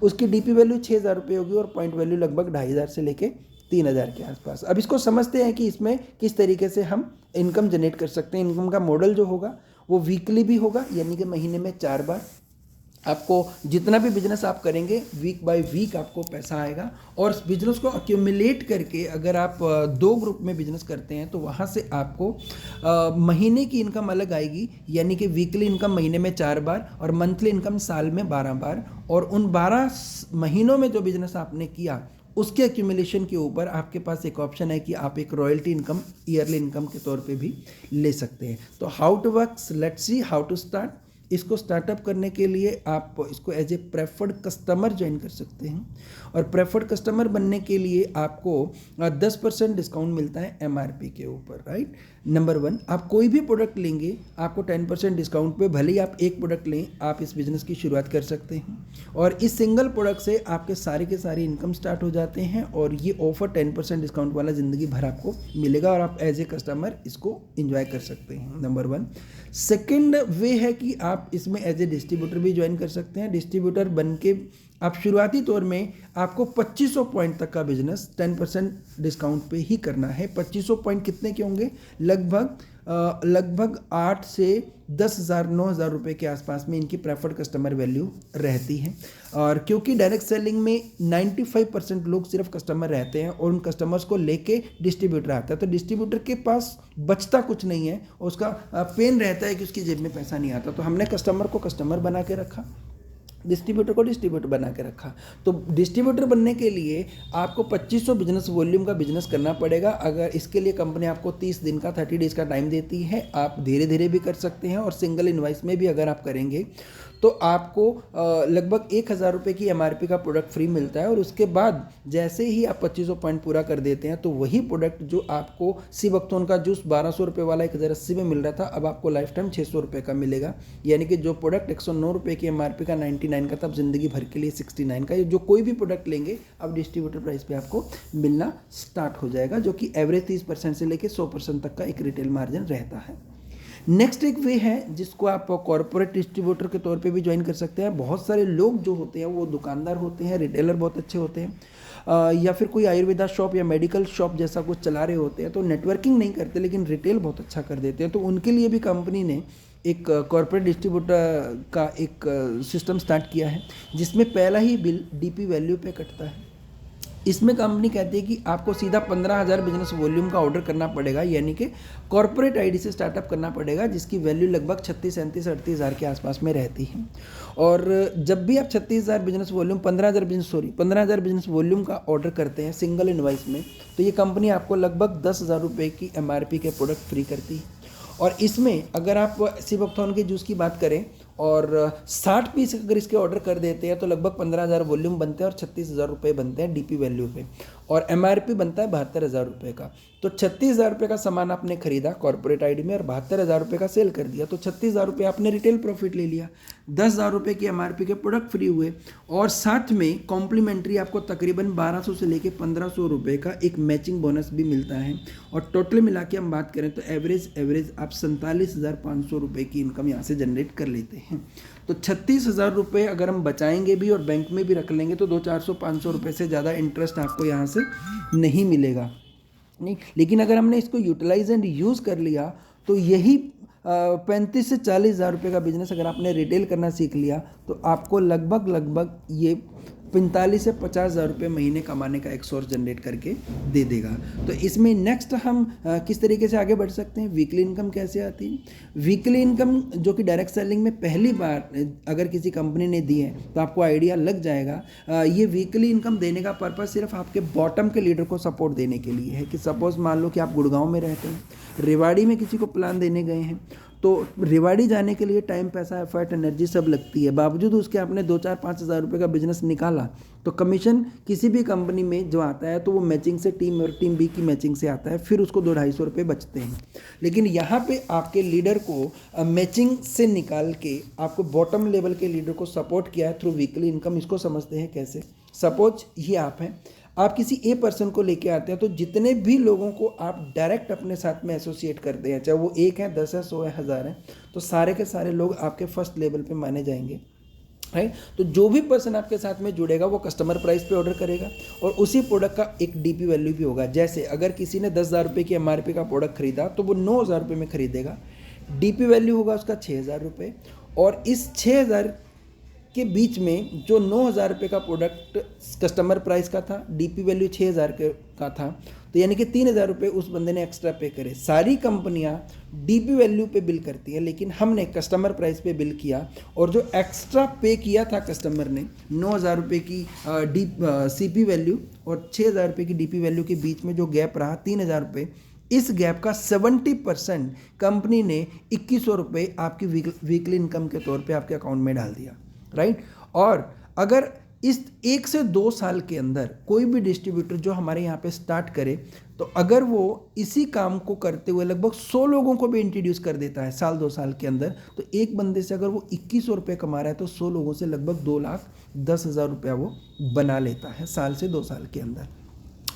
उसकी डीपी वैल्यू 6,000 रुपये होगी और पॉइंट वैल्यू लगभग 2,500 से लेके 3,000 के आसपास। अब इसको समझते हैं कि इसमें किस तरीके से हम इनकम जनरेट कर सकते हैं। इनकम का मॉडल जो होगा वो वीकली भी होगा, यानी कि महीने में 4 बार आपको जितना भी बिजनेस आप करेंगे वीक बाय वीक आपको पैसा आएगा। और इस बिजनेस को अक्यूमुलेट करके अगर आप 2 ग्रुप में बिजनेस करते हैं तो वहाँ से आपको महीने की इनकम अलग आएगी, यानी कि वीकली इनकम महीने में 4 बार और मंथली इनकम साल में 12 बार। और उन 12 महीनों में जो बिजनेस आपने किया उसके एक्यूमुलेशन के ऊपर आपके पास एक ऑप्शन है कि आप एक रॉयल्टी इनकम, ईयरली इनकम के तौर पे भी ले सकते हैं। तो how to works, let's see how to start. इसको स्टार्टअप करने के लिए आप इसको as a preferred customer join कर सकते हैं और प्रेफर्ड कस्टमर बनने के लिए आपको 10% डिस्काउंट मिलता है एमआरपी के ऊपर, राइट। नंबर 1, आप कोई भी प्रोडक्ट लेंगे आपको 10% डिस्काउंट पे, भले ही आप एक प्रोडक्ट लें, आप इस बिज़नेस की शुरुआत कर सकते हैं और इस सिंगल प्रोडक्ट से आपके सारे के सारे इनकम स्टार्ट हो जाते हैं और ये ऑफर 10% डिस्काउंट वाला ज़िंदगी भर आपको मिलेगा और आप एज ए कस्टमर इसको इंजॉय कर सकते हैं। नंबर 1। सेकेंड वे है कि आप इसमें एज ए डिस्ट्रीब्यूटर भी ज्वाइन कर सकते हैं। डिस्ट्रीब्यूटर बन के आप शुरुआती तौर में आपको 2500 पॉइंट तक का बिजनेस 10% डिस्काउंट पे ही करना है। 2500 पॉइंट कितने के होंगे? लगभग 8 से 10,000 9,000 रुपये के आसपास में इनकी प्रेफर्ड कस्टमर वैल्यू रहती है। और क्योंकि डायरेक्ट सेलिंग में 95% लोग सिर्फ कस्टमर रहते हैं और उन कस्टमर्स को लेके डिस्ट्रीब्यूटर आता है, तो डिस्ट्रीब्यूटर के पास बचता कुछ नहीं है, उसका पेन रहता है कि उसकी जेब में पैसा नहीं आता। तो हमने कस्टमर को कस्टमर बना के रखा, डिस्ट्रीब्यूटर को डिस्ट्रीब्यूटर बना के रखा। तो डिस्ट्रीब्यूटर बनने के लिए आपको 2500 बिजनेस वॉल्यूम का बिजनेस करना पड़ेगा। अगर इसके लिए कंपनी आपको 30 दिन का 30 डेज़ का टाइम देती है, आप धीरे धीरे भी कर सकते हैं और सिंगल इनवाइस में भी अगर आप करेंगे तो आपको लगभग 1,000 रुपये की एमआरपी का प्रोडक्ट फ्री मिलता है। और उसके बाद जैसे ही आप 2500 पॉइंट पूरा कर देते हैं तो वही प्रोडक्ट जो आपको सिबकथॉर्न का जूस 1200 रुपये वाला 1080 में मिल रहा था, अब आपको लाइफ टाइम 600 रुपये का मिलेगा। यानी कि जो प्रोडक्ट 109 रुपये की एमआरपी का 99 का था, अब जिंदगी भर के लिए 69 का। जो कोई भी प्रोडक्ट लेंगे अब डिस्ट्रीब्यूटर प्राइस पे आपको मिलना स्टार्ट हो जाएगा, जो कि एवरेज 30% से लेकर 100% तक का एक रिटेल मार्जिन रहता है। नेक्स्ट एक वे है जिसको आप कॉर्पोरेट डिस्ट्रीब्यूटर के तौर पे भी ज्वाइन कर सकते हैं। बहुत सारे लोग जो होते हैं वो दुकानदार होते हैं, रिटेलर बहुत अच्छे होते हैं, या फिर कोई आयुर्वेदा शॉप या मेडिकल शॉप जैसा कुछ चला रहे होते हैं, तो नेटवर्किंग नहीं करते लेकिन रिटेल बहुत अच्छा कर देते हैं। तो उनके लिए भी कंपनी ने एक कॉर्पोरेट डिस्ट्रीब्यूटर का एक सिस्टम स्टार्ट किया है जिसमें पहला ही बिल डीपी वैल्यू पे कटता है। इसमें कंपनी कहती है कि आपको सीधा 15,000 बिजनेस वॉल्यूम का ऑर्डर करना पड़ेगा, यानी कि कॉर्पोरेट आईडी से स्टार्टअप करना पड़ेगा, जिसकी वैल्यू लगभग 36, 37, 38,000 के आसपास में रहती है। और जब भी आप 36,000 बिजनेस वॉल्यूम 15,000 बिजनेस वॉल्यूम का ऑर्डर करते हैं सिंगल इनवाइस में, तो ये कंपनी आपको लगभग 10,000 रुपये की MRP के प्रोडक्ट फ्री करती है। और इसमें अगर आप सिबकथॉर्न के जूस की बात करें और 60 पीस अगर इसके ऑर्डर कर देते हैं तो लगभग 15,000 वॉल्यूम बनते हैं और 36,000 रुपये बनते हैं DP वैल्यू पे, और MRP बनता है 72,000 रुपये का। तो 36,000 रुपये का सामान आपने खरीदा कॉर्पोरेट आईडी में और 72,000 रुपये का सेल कर दिया, तो 36,000 रुपये आपने रिटेल प्रॉफिट ले लिया। 10,000 रुपये की MRP के प्रोडक्ट फ्री हुए, और साथ में कॉम्प्लीमेंट्री आपको तकरीबन 1,200 से लेकर 1,500 रुपये का एक मैचिंग बोनस भी मिलता है। और टोटल मिला के हम बात करें तो एवरेज आप 47,500 रुपये की इनकम यहाँ से जनरेट कर लेते हैं। तो 36,000 रुपये अगर हम बचाएंगे भी और बैंक में भी रख लेंगे तो 400-500 रुपये से ज़्यादा इंटरेस्ट आपको यहाँ से नहीं मिलेगा, नहीं। लेकिन अगर हमने इसको यूटिलाइज एंड यूज़ कर लिया तो यही 35 से 40,000 रुपये का बिजनेस अगर आपने रिटेल करना सीख लिया तो आपको लगभग ये 45 से 50,000 रुपये महीने कमाने का एक सोर्स जनरेट करके दे देगा। तो इसमें नेक्स्ट हम किस तरीके से आगे बढ़ सकते हैं, वीकली इनकम कैसे आती है। वीकली इनकम जो कि डायरेक्ट सेलिंग में पहली बार अगर किसी कंपनी ने दी है तो आपको आइडिया लग जाएगा। ये वीकली इनकम देने का पर्पज़ सिर्फ आपके बॉटम के लीडर को सपोर्ट देने के लिए है कि सपोज़ मान लो कि आप गुड़गांव में रहते हैं, रेवाड़ी में किसी को प्लान देने गए हैं, तो रेवाड़ी जाने के लिए टाइम, पैसा, एफर्ट, एनर्जी सब लगती है, बावजूद उसके आपने 2-4-5 हज़ार रुपये का बिजनेस निकाला तो कमीशन किसी भी कंपनी में जो आता है तो वो मैचिंग से टीम B की मैचिंग से आता है, फिर उसको 200-250 रुपये बचते हैं। लेकिन यहाँ पे आपके लीडर को मैचिंग से निकाल के आपको बॉटम लेवल के लीडर को सपोर्ट किया है थ्रू वीकली इनकम। इसको समझते हैं कैसे। सपोज ये आप हैं, आप किसी ए पर्सन को लेके आते हैं, तो जितने भी लोगों को आप डायरेक्ट अपने साथ में एसोसिएट करते हैं, चाहे वो 1 है, 10 है, 100 है, 1000 है, तो सारे के सारे लोग आपके फर्स्ट लेवल पे माने जाएंगे, राइट। तो जो भी पर्सन आपके साथ में जुड़ेगा वो कस्टमर प्राइस पे ऑर्डर करेगा और उसी प्रोडक्ट का एक DP वैल्यू भी होगा। जैसे अगर किसी ने 10,000 रुपये की MRP का प्रोडक्ट खरीदा तो वो 9,000 रुपये में खरीदेगा, DP वैल्यू होगा उसका 6,000 रुपये, और इस 6,000 के बीच में जो 9,000 रुपये का प्रोडक्ट कस्टमर प्राइस का था, DP वैल्यू 6,000 का था, तो यानी कि 3,000 रुपये उस बंदे ने एक्स्ट्रा पे करे। सारी कंपनियां DP वैल्यू पे बिल करती हैं, लेकिन हमने कस्टमर प्राइस पे बिल किया, और जो एक्स्ट्रा पे किया था कस्टमर ने 9,000 रुपये की CP वैल्यू और 6,000 रुपये की DP वैल्यू के बीच में जो गैप रहा 3,000 रुपये, इस गैप का 70% कंपनी ने 2,100 रुपये आपकी वीकली इनकम के तौर पे आपके अकाउंट में डाल दिया, राइट। और अगर इस 1 से 2 साल के अंदर कोई भी डिस्ट्रीब्यूटर जो हमारे यहाँ पे स्टार्ट करे, तो अगर वो इसी काम को करते हुए लगभग 100 लोगों को भी इंट्रोड्यूस कर देता है साल 2 साल के अंदर, तो एक बंदे से अगर वो 2,100 रुपये कमा रहा है तो 100 लोगों से लगभग 2,10,000 रुपया वो बना लेता है साल से 2 साल के अंदर।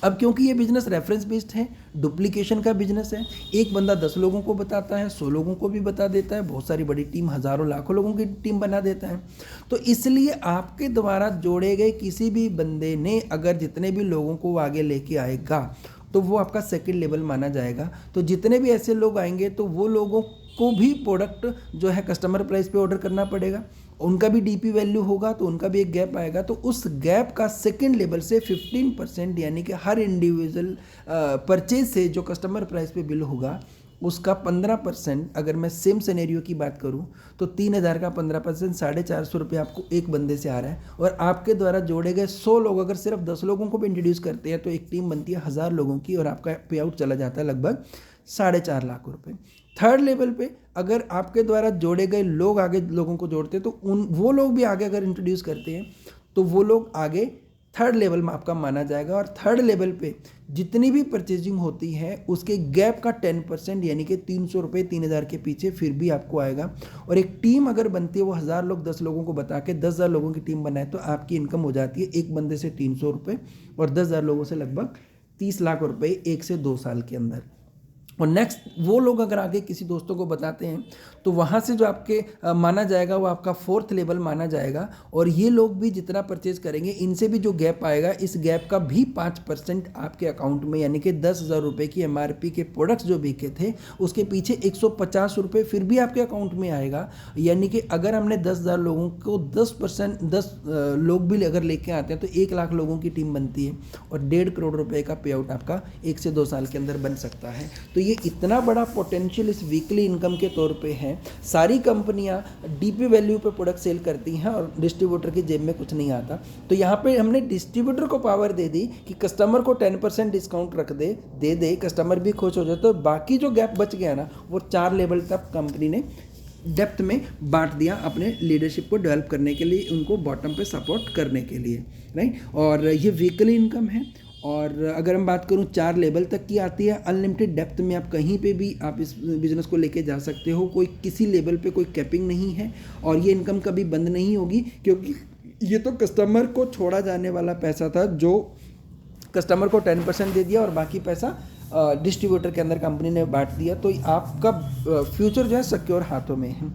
अब क्योंकि ये बिजनेस रेफरेंस बेस्ड है, डुप्लीकेशन का बिजनेस है, एक बंदा 10 लोगों को बताता है, 100 लोगों को भी बता देता है, बहुत सारी बड़ी टीम हज़ारों लाखों लोगों की टीम बना देता है। तो इसलिए आपके द्वारा जोड़े गए किसी भी बंदे ने अगर जितने भी लोगों को वो आगे लेके आएगा तो वो आपका सेकंड लेवल माना जाएगा। तो जितने भी ऐसे लोग आएंगे तो वो लोगों को भी प्रोडक्ट जो है कस्टमर प्राइस पे ऑर्डर करना पड़ेगा, उनका भी DP वैल्यू होगा, तो उनका भी एक गैप आएगा। तो उस गैप का सेकंड लेवल से 15%, यानी कि हर इंडिविजुअल परचेज से जो कस्टमर प्राइस पे बिल होगा उसका 15%, अगर मैं सेम सिनेरियो की बात करूं तो 3,000 का 15% 450 रुपये आपको एक बंदे से आ रहा है, और आपके द्वारा जोड़े गए 100 लोग अगर सिर्फ 10 लोगों को भी इंट्रोड्यूस करते हैं तो एक टीम बनती है 1,000 लोगों की, और आपका पे आउट चला जाता है लगभग 4.5 लाख रुपये। थर्ड लेवल पे अगर आपके द्वारा जोड़े गए लोग आगे लोगों को जोड़ते हैं तो वो लोग भी आगे अगर इंट्रोड्यूस करते हैं तो वो लोग आगे थर्ड लेवल में आपका माना जाएगा। और थर्ड लेवल पे जितनी भी परचेजिंग होती है उसके गैप का 10%, यानी कि 300 रुपये 3,000 के पीछे फिर भी आपको आएगा। और एक टीम अगर बनती है वो 1,000 लोग 10 लोगों को बता के 10,000 लोगों की टीम बनाए तो आपकी इनकम हो जाती है एक बंदे से 300 रुपये और 10,000 लोगों से लगभग 30 लाख रुपये 1 से 2 साल के अंदर। और नेक्स्ट वो लोग अगर आगे किसी दोस्तों को बताते हैं तो वहाँ से जो आपके माना जाएगा वो आपका फोर्थ लेवल माना जाएगा। और ये लोग भी जितना परचेज करेंगे इनसे भी जो गैप आएगा इस गैप का भी 5% आपके अकाउंट में, यानी कि 10,000 रुपये की MRP के प्रोडक्ट्स जो बिके थे उसके पीछे 150 रुपये फिर भी आपके अकाउंट में आएगा। यानी कि अगर हमने 10,000 लोगों को 10% 10 लोग भी अगर लेके आते हैं तो 1 लाख लोगों की टीम बनती है और 1.5 करोड़ रुपए का पे आउट आपका 1 से 2 साल के अंदर बन सकता है। तो ये इतना बड़ा पोटेंशियल इस वीकली इनकम के तौर पे है। सारी कंपनियां डीपी वैल्यू पे प्रोडक्ट सेल करती हैं और डिस्ट्रीब्यूटर की जेब में कुछ नहीं आता। तो यहाँ पे हमने डिस्ट्रीब्यूटर को पावर दे दी कि कस्टमर को 10% डिस्काउंट रख दे कस्टमर भी खुश हो जाए। तो बाकी जो गैप बच गया ना वो 4 लेवल तक कंपनी ने डेप्थ में बांट दिया अपने लीडरशिप को डेवलप करने के लिए, उनको बॉटम पे सपोर्ट करने के लिए, राइट। और ये वीकली इनकम है। और अगर हम बात करूं 4 लेवल तक की आती है। अनलिमिटेड डेप्थ में आप कहीं पे भी आप इस बिज़नेस को लेके जा सकते हो, कोई किसी लेवल पे कोई कैपिंग नहीं है और ये इनकम कभी बंद नहीं होगी, क्योंकि ये तो कस्टमर को छोड़ा जाने वाला पैसा था जो कस्टमर को 10% दे दिया और बाकी पैसा डिस्ट्रीब्यूटर के अंदर कंपनी ने बांट दिया। तो आपका फ्यूचर जो है सिक्योर हाथों में है।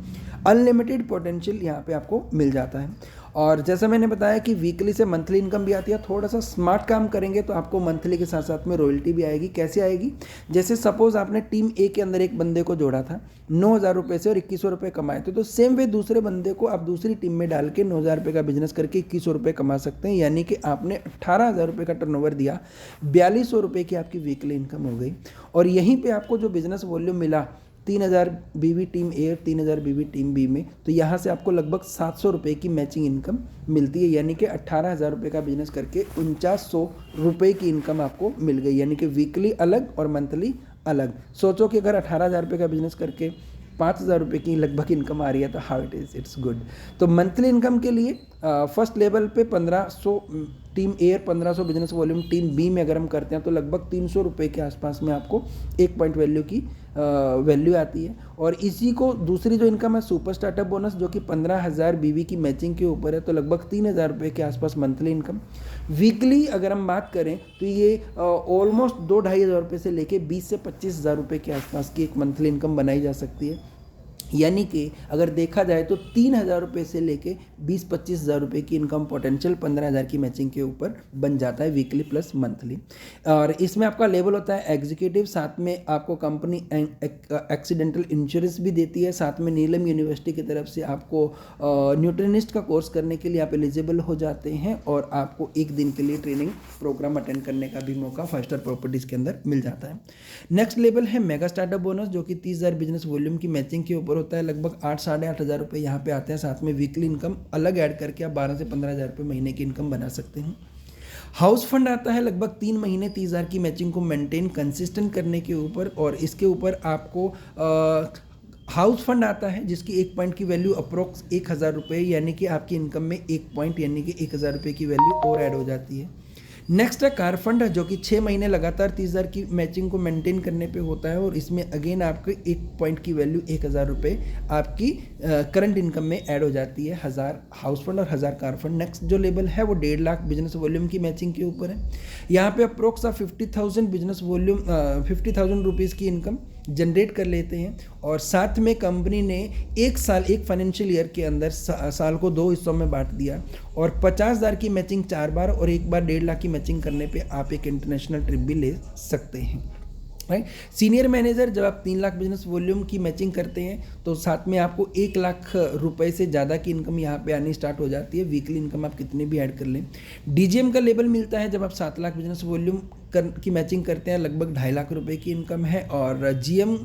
अनलिमिटेड पोटेंशियल यहाँ पे आपको मिल जाता है। और जैसा मैंने बताया कि वीकली से मंथली इनकम भी आती है। थोड़ा सा स्मार्ट काम करेंगे तो आपको मंथली के साथ साथ में रॉयल्टी भी आएगी। कैसे आएगी? जैसे सपोज आपने टीम ए के अंदर एक बंदे को जोड़ा था 9,000 रुपये से और 2100 रुपये कमाए थे, तो सेम वे दूसरे बंदे को आप दूसरी टीम में डाल के 9,000 रुपये का बिजनेस करके 2100 रुपये कमा सकते हैं। यानी कि आपने 18,000 रुपये का टर्नओवर दिया, 4,200 रुपये की आपकी वीकली इनकम हो गई। और यहीं पर आपको जो बिजनेस वॉल्यूम मिला 3,000 BV टीम ए और 3,000 BV टीम बी में, तो यहाँ से आपको लगभग 700 रुपये की मैचिंग इनकम मिलती है। यानी कि 18,000 रुपये का बिजनेस करके 4900 रुपये की इनकम आपको मिल गई। यानी कि वीकली अलग और मंथली अलग। सोचो कि अगर 18,000 रुपये का बिजनेस करके 5,000 रुपये की लगभग इनकम आ रही है तो हाउ इट्स गुड। तो मंथली इनकम के लिए फर्स्ट लेवल पे 1500 टीम ए और 1500 बिजनेस वॉल्यूम टीम बी में अगर हम करते हैं तो लगभग 300 रुपये के आसपास में आपको 1 पॉइंट वैल्यू की वैल्यू आती है। और इसी को दूसरी जो इनकम है सुपर स्टार्टअप बोनस जो कि 15,000 BV की मैचिंग के ऊपर है, तो लगभग 3,000 रुपये के आसपास मंथली इनकम। वीकली अगर हम बात करें तो ये ऑलमोस्ट 2-2,500 रुपये से लेके 20 से 25,000 रुपये के आसपास की एक मंथली इनकम बनाई जा सकती है। यानी कि अगर देखा जाए तो 3,000 रुपये से लेके 20-25,000 रुपये की इनकम पोटेंशियल 15,000 की मैचिंग के ऊपर बन जाता है वीकली प्लस मंथली। और इसमें आपका लेवल होता है एग्जीक्यूटिव, साथ में आपको कंपनी एक्सीडेंटल इंश्योरेंस भी देती है, साथ में नीलम यूनिवर्सिटी की तरफ से आपको न्यूट्रिनिस्ट का कोर्स करने के लिए आप एलिजिबल हो जाते हैं और आपको 1 दिन के लिए ट्रेनिंग प्रोग्राम अटेंड करने का भी मौका 5 स्टार प्रॉपर्टीज़ के अंदर मिल जाता है। नेक्स्ट लेवल है मेगा स्टार्टअप बोनस जो कि 30,000 बिजनेस वॉल्यूम की मैचिंग के ऊपर होता है। लगभग 8-8,500 रुपये यहाँ पे आते हैं। साथ में वीकली इनकम अलग ऐड करके आप 12 से 15,000 रुपये महीने की इनकम बना सकते हैं। हाउस फंड आता है लगभग 3 महीने 30,000 की मैचिंग को मेंटेन कंसिस्टेंट करने के ऊपर, और इसके ऊपर आपको हाउस फंड आता है जिसकी 1 पॉइंट की वैल्यू अप्रोक्स 1,000 रुपये, यानी कि आपकी इनकम में 1 पॉइंट यानी कि 1,000 रुपये की वैल्यू और ऐड हो जाती है। नेक्स्ट है कार फंड जो कि 6 महीने लगातार 30,000 की मैचिंग को मेंटेन करने पे होता है और इसमें अगेन आपके 1 पॉइंट की वैल्यू 1,000 रुपये आपकी करंट इनकम में ऐड हो जाती है। 1,000 हाउस फंड और 1,000 कार फंड। नेक्स्ट जो लेवल है वो 1.5 लाख बिजनेस वॉल्यूम की मैचिंग के ऊपर है। यहाँ पे अप्रोक्स आप 50,000 बिजनेस वॉल्यूम 50,000 रुपीज़ की इनकम जनरेट कर लेते हैं। और साथ में कंपनी ने 1 साल 1 फाइनेंशियल ईयर के अंदर साल को 2 हिस्सों में बांट दिया और 50,000 की मैचिंग 4 बार और 1 बार 1.5 लाख की मैचिंग करने पे आप एक इंटरनेशनल ट्रिप भी ले सकते हैं, राइट। सीनियर मैनेजर जब आप 3 लाख बिजनेस वॉल्यूम की मैचिंग करते हैं तो साथ में आपको 1 लाख रुपए से ज़्यादा की इनकम यहाँ पे आनी स्टार्ट हो जाती है। वीकली इनकम आप कितनी भी ऐड कर लें। DGM का लेवल मिलता है जब आप 7 लाख बिजनेस वॉल्यूम की मैचिंग करते हैं, लगभग 2.5 लाख रुपए की इनकम है। और GM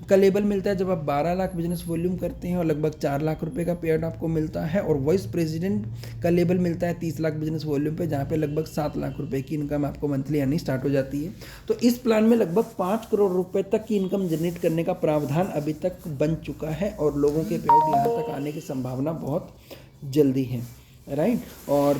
का लेवल मिलता है जब आप 12 लाख बिजनेस वॉल्यूम करते हैं और लगभग 4 लाख रुपए का पे आउट आपको मिलता है। और वाइस प्रेसिडेंट का लेवल मिलता है 30 लाख बिजनेस वॉल्यूम पे, जहाँ पे लगभग 7 लाख रुपए की इनकम आपको मंथली आनी स्टार्ट हो जाती है। तो इस प्लान में लगभग 5 करोड़ रुपए तक की इनकम जनरेट करने का प्रावधान अभी तक बन चुका है और लोगों के पे आउट यहाँ तक आने की संभावना बहुत जल्दी है, राइट। और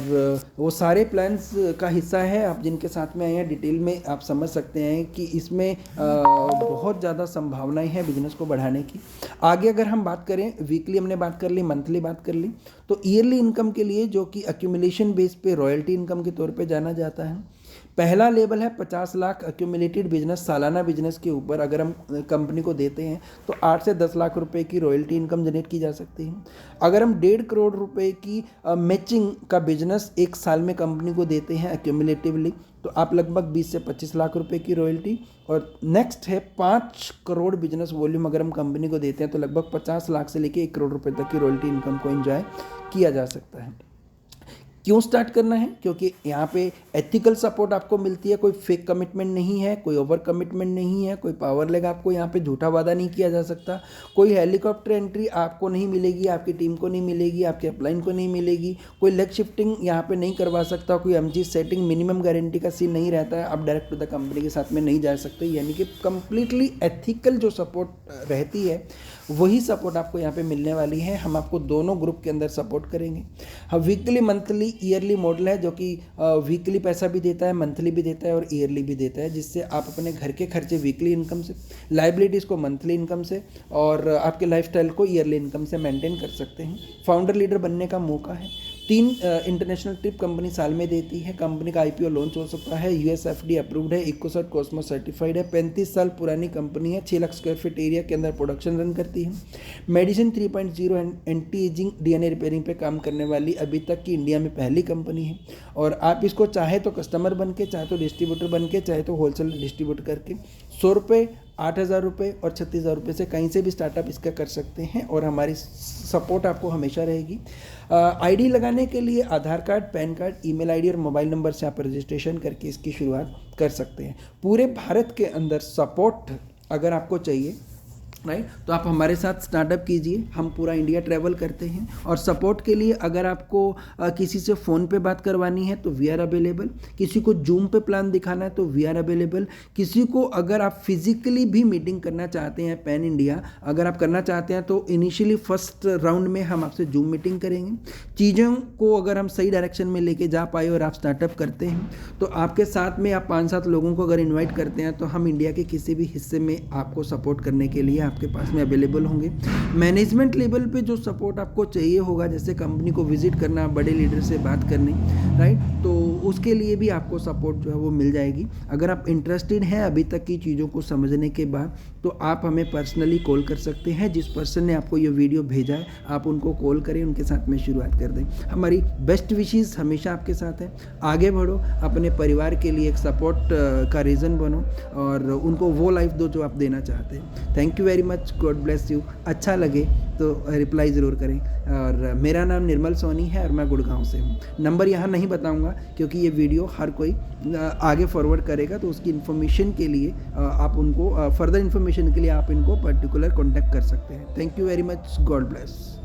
वो सारे प्लान्स का हिस्सा है। आप जिनके साथ में आए हैं डिटेल में आप समझ सकते हैं कि इसमें बहुत ज़्यादा संभावनाएं हैं बिजनेस को बढ़ाने की। आगे अगर हम बात करें, वीकली हमने बात कर ली, मंथली बात कर ली, तो ईयरली इनकम के लिए जो कि एक्यूमुलेशन बेस पे रॉयल्टी इनकम के तौर पे जाना जाता है, पहला लेवल है 50 लाख एक्यूमुलेटेड बिजनेस, सालाना बिजनेस के ऊपर अगर हम कंपनी को देते हैं तो 8 से 10 लाख रुपए की रॉयल्टी इनकम जनरेट की जा सकती है। अगर हम 1.5 करोड़ रुपए की मैचिंग का बिजनेस एक साल में कंपनी को देते हैं एक्यूमुलेटिवली, तो आप लगभग 20 से 25 लाख रुपए की रॉयल्टी। और नेक्स्ट है 5 करोड़ बिजनेस वॉल्यूम अगर हम कंपनी को देते हैं तो लगभग 50 लाख से लेकर 1 करोड़ रुपए तक की रॉयल्टी इनकम को एंजॉय किया जा सकता है। क्यों स्टार्ट करना है? क्योंकि यहाँ पे एथिकल सपोर्ट आपको मिलती है, कोई फेक कमिटमेंट नहीं है, कोई ओवर कमिटमेंट नहीं है, कोई पावर लेग आपको यहाँ पे झूठा वादा नहीं किया जा सकता, कोई हेलीकॉप्टर एंट्री आपको नहीं मिलेगी, आपकी टीम को नहीं मिलेगी, आपके अपलाइन को नहीं मिलेगी, कोई लेग शिफ्टिंग यहाँ पे नहीं करवा सकता, कोई एमजी सेटिंग मिनिमम गारंटी का सीन नहीं रहता है, आप डायरेक्ट टू द कंपनी के साथ में नहीं जा सकते। यानी कि कंप्लीटली एथिकल जो सपोर्ट रहती है वही सपोर्ट आपको यहाँ पे मिलने वाली है। हम आपको दोनों ग्रुप के अंदर सपोर्ट करेंगे। हम वीकली, मंथली, ईयरली मॉडल है जो कि वीकली पैसा भी देता है, मंथली भी देता है और ईयरली भी देता है, जिससे आप अपने घर के खर्चे वीकली इनकम से, लाइबिलिटीज़ को मंथली इनकम से और आपके लाइफस्टाइल को ईयरली इनकम से मेंटेन कर सकते हैं। फाउंडर लीडर बनने का मौका है। 3 इंटरनेशनल ट्रिप कंपनी साल में देती है। कंपनी का IPO लॉन्च हो सकता है, USFD अप्रूव्ड है, इकोसर्ट कॉस्मोस सर्टिफाइड है, 35 साल पुरानी कंपनी है, 6 लाख स्क्वायर फीट एरिया के अंदर प्रोडक्शन रन करती है। Medicine 3.0 anti ageing DNA repairing पे काम करने वाली अभी तक की इंडिया में पहली कंपनी है। और आप इसको चाहे तो कस्टमर बन के, चाहे तो डिस्ट्रीब्यूटर बन के, चाहे तो होलसेल डिस्ट्रीब्यूट करके 100 रुपये, 8,000 रुपये और 36,000 रुपये से कहीं से भी स्टार्टअप इसका कर सकते हैं और हमारी सपोर्ट आपको हमेशा रहेगी। ID लगाने के लिए Aadhaar card, PAN card, email ID और मोबाइल नंबर से आप रजिस्ट्रेशन करके इसकी शुरुआत कर सकते हैं। पूरे भारत के अंदर सपोर्ट अगर आपको चाहिए, राइट, तो आप हमारे साथ स्टार्टअप कीजिए। हम पूरा इंडिया ट्रैवल करते हैं और सपोर्ट के लिए अगर आपको किसी से फ़ोन पे बात करवानी है तो वी आर अवेलेबल, किसी को जूम पे प्लान दिखाना है तो वी आर अवेलेबल, किसी को अगर आप फिजिकली भी मीटिंग करना चाहते हैं पैन इंडिया अगर आप करना चाहते हैं तो इनिशियली फर्स्ट राउंड में हम आपसे जूम मीटिंग करेंगे। चीज़ों को अगर हम सही डायरेक्शन में लेके जा पाए और आप स्टार्टअप करते हैं तो आपके साथ में आप 5-7 लोगों को अगर इन्वाइट करते हैं तो हम इंडिया के किसी भी हिस्से में आपको सपोर्ट करने के लिए आपके पास में अवेलेबल होंगे। मैनेजमेंट लेवल पे जो सपोर्ट आपको चाहिए होगा, जैसे कंपनी को विजिट करना, बड़े लीडर से बात करनी, राइट, तो उसके लिए भी आपको सपोर्ट जो है वो मिल जाएगी। अगर आप इंटरेस्टेड हैं अभी तक की चीज़ों को समझने के बाद तो आप हमें पर्सनली कॉल कर सकते हैं। जिस पर्सन ने आपको ये वीडियो भेजा है आप उनको कॉल करें, उनके साथ में शुरुआत कर दें। हमारी बेस्ट विशेज़ हमेशा आपके साथ है। आगे बढ़ो, अपने परिवार के लिए एक सपोर्ट का रीज़न बनो और उनको वो लाइफ दो जो आप देना चाहते हैं। Thank you very much, God bless you. अच्छा लगे तो रिप्लाई ज़रूर करें। और मेरा नाम निर्मल सोनी है और मैं गुड़गांव से हूँ। नंबर यहाँ नहीं बताऊँगा क्योंकि ये वीडियो हर कोई आगे फॉरवर्ड करेगा, तो उसकी इन्फॉर्मेशन के लिए आप उनको फर्दर इन्फॉर्मेशन के लिए आप इनको पर्टिकुलर कॉन्टैक्ट कर सकते हैं। Thank you very much, God bless.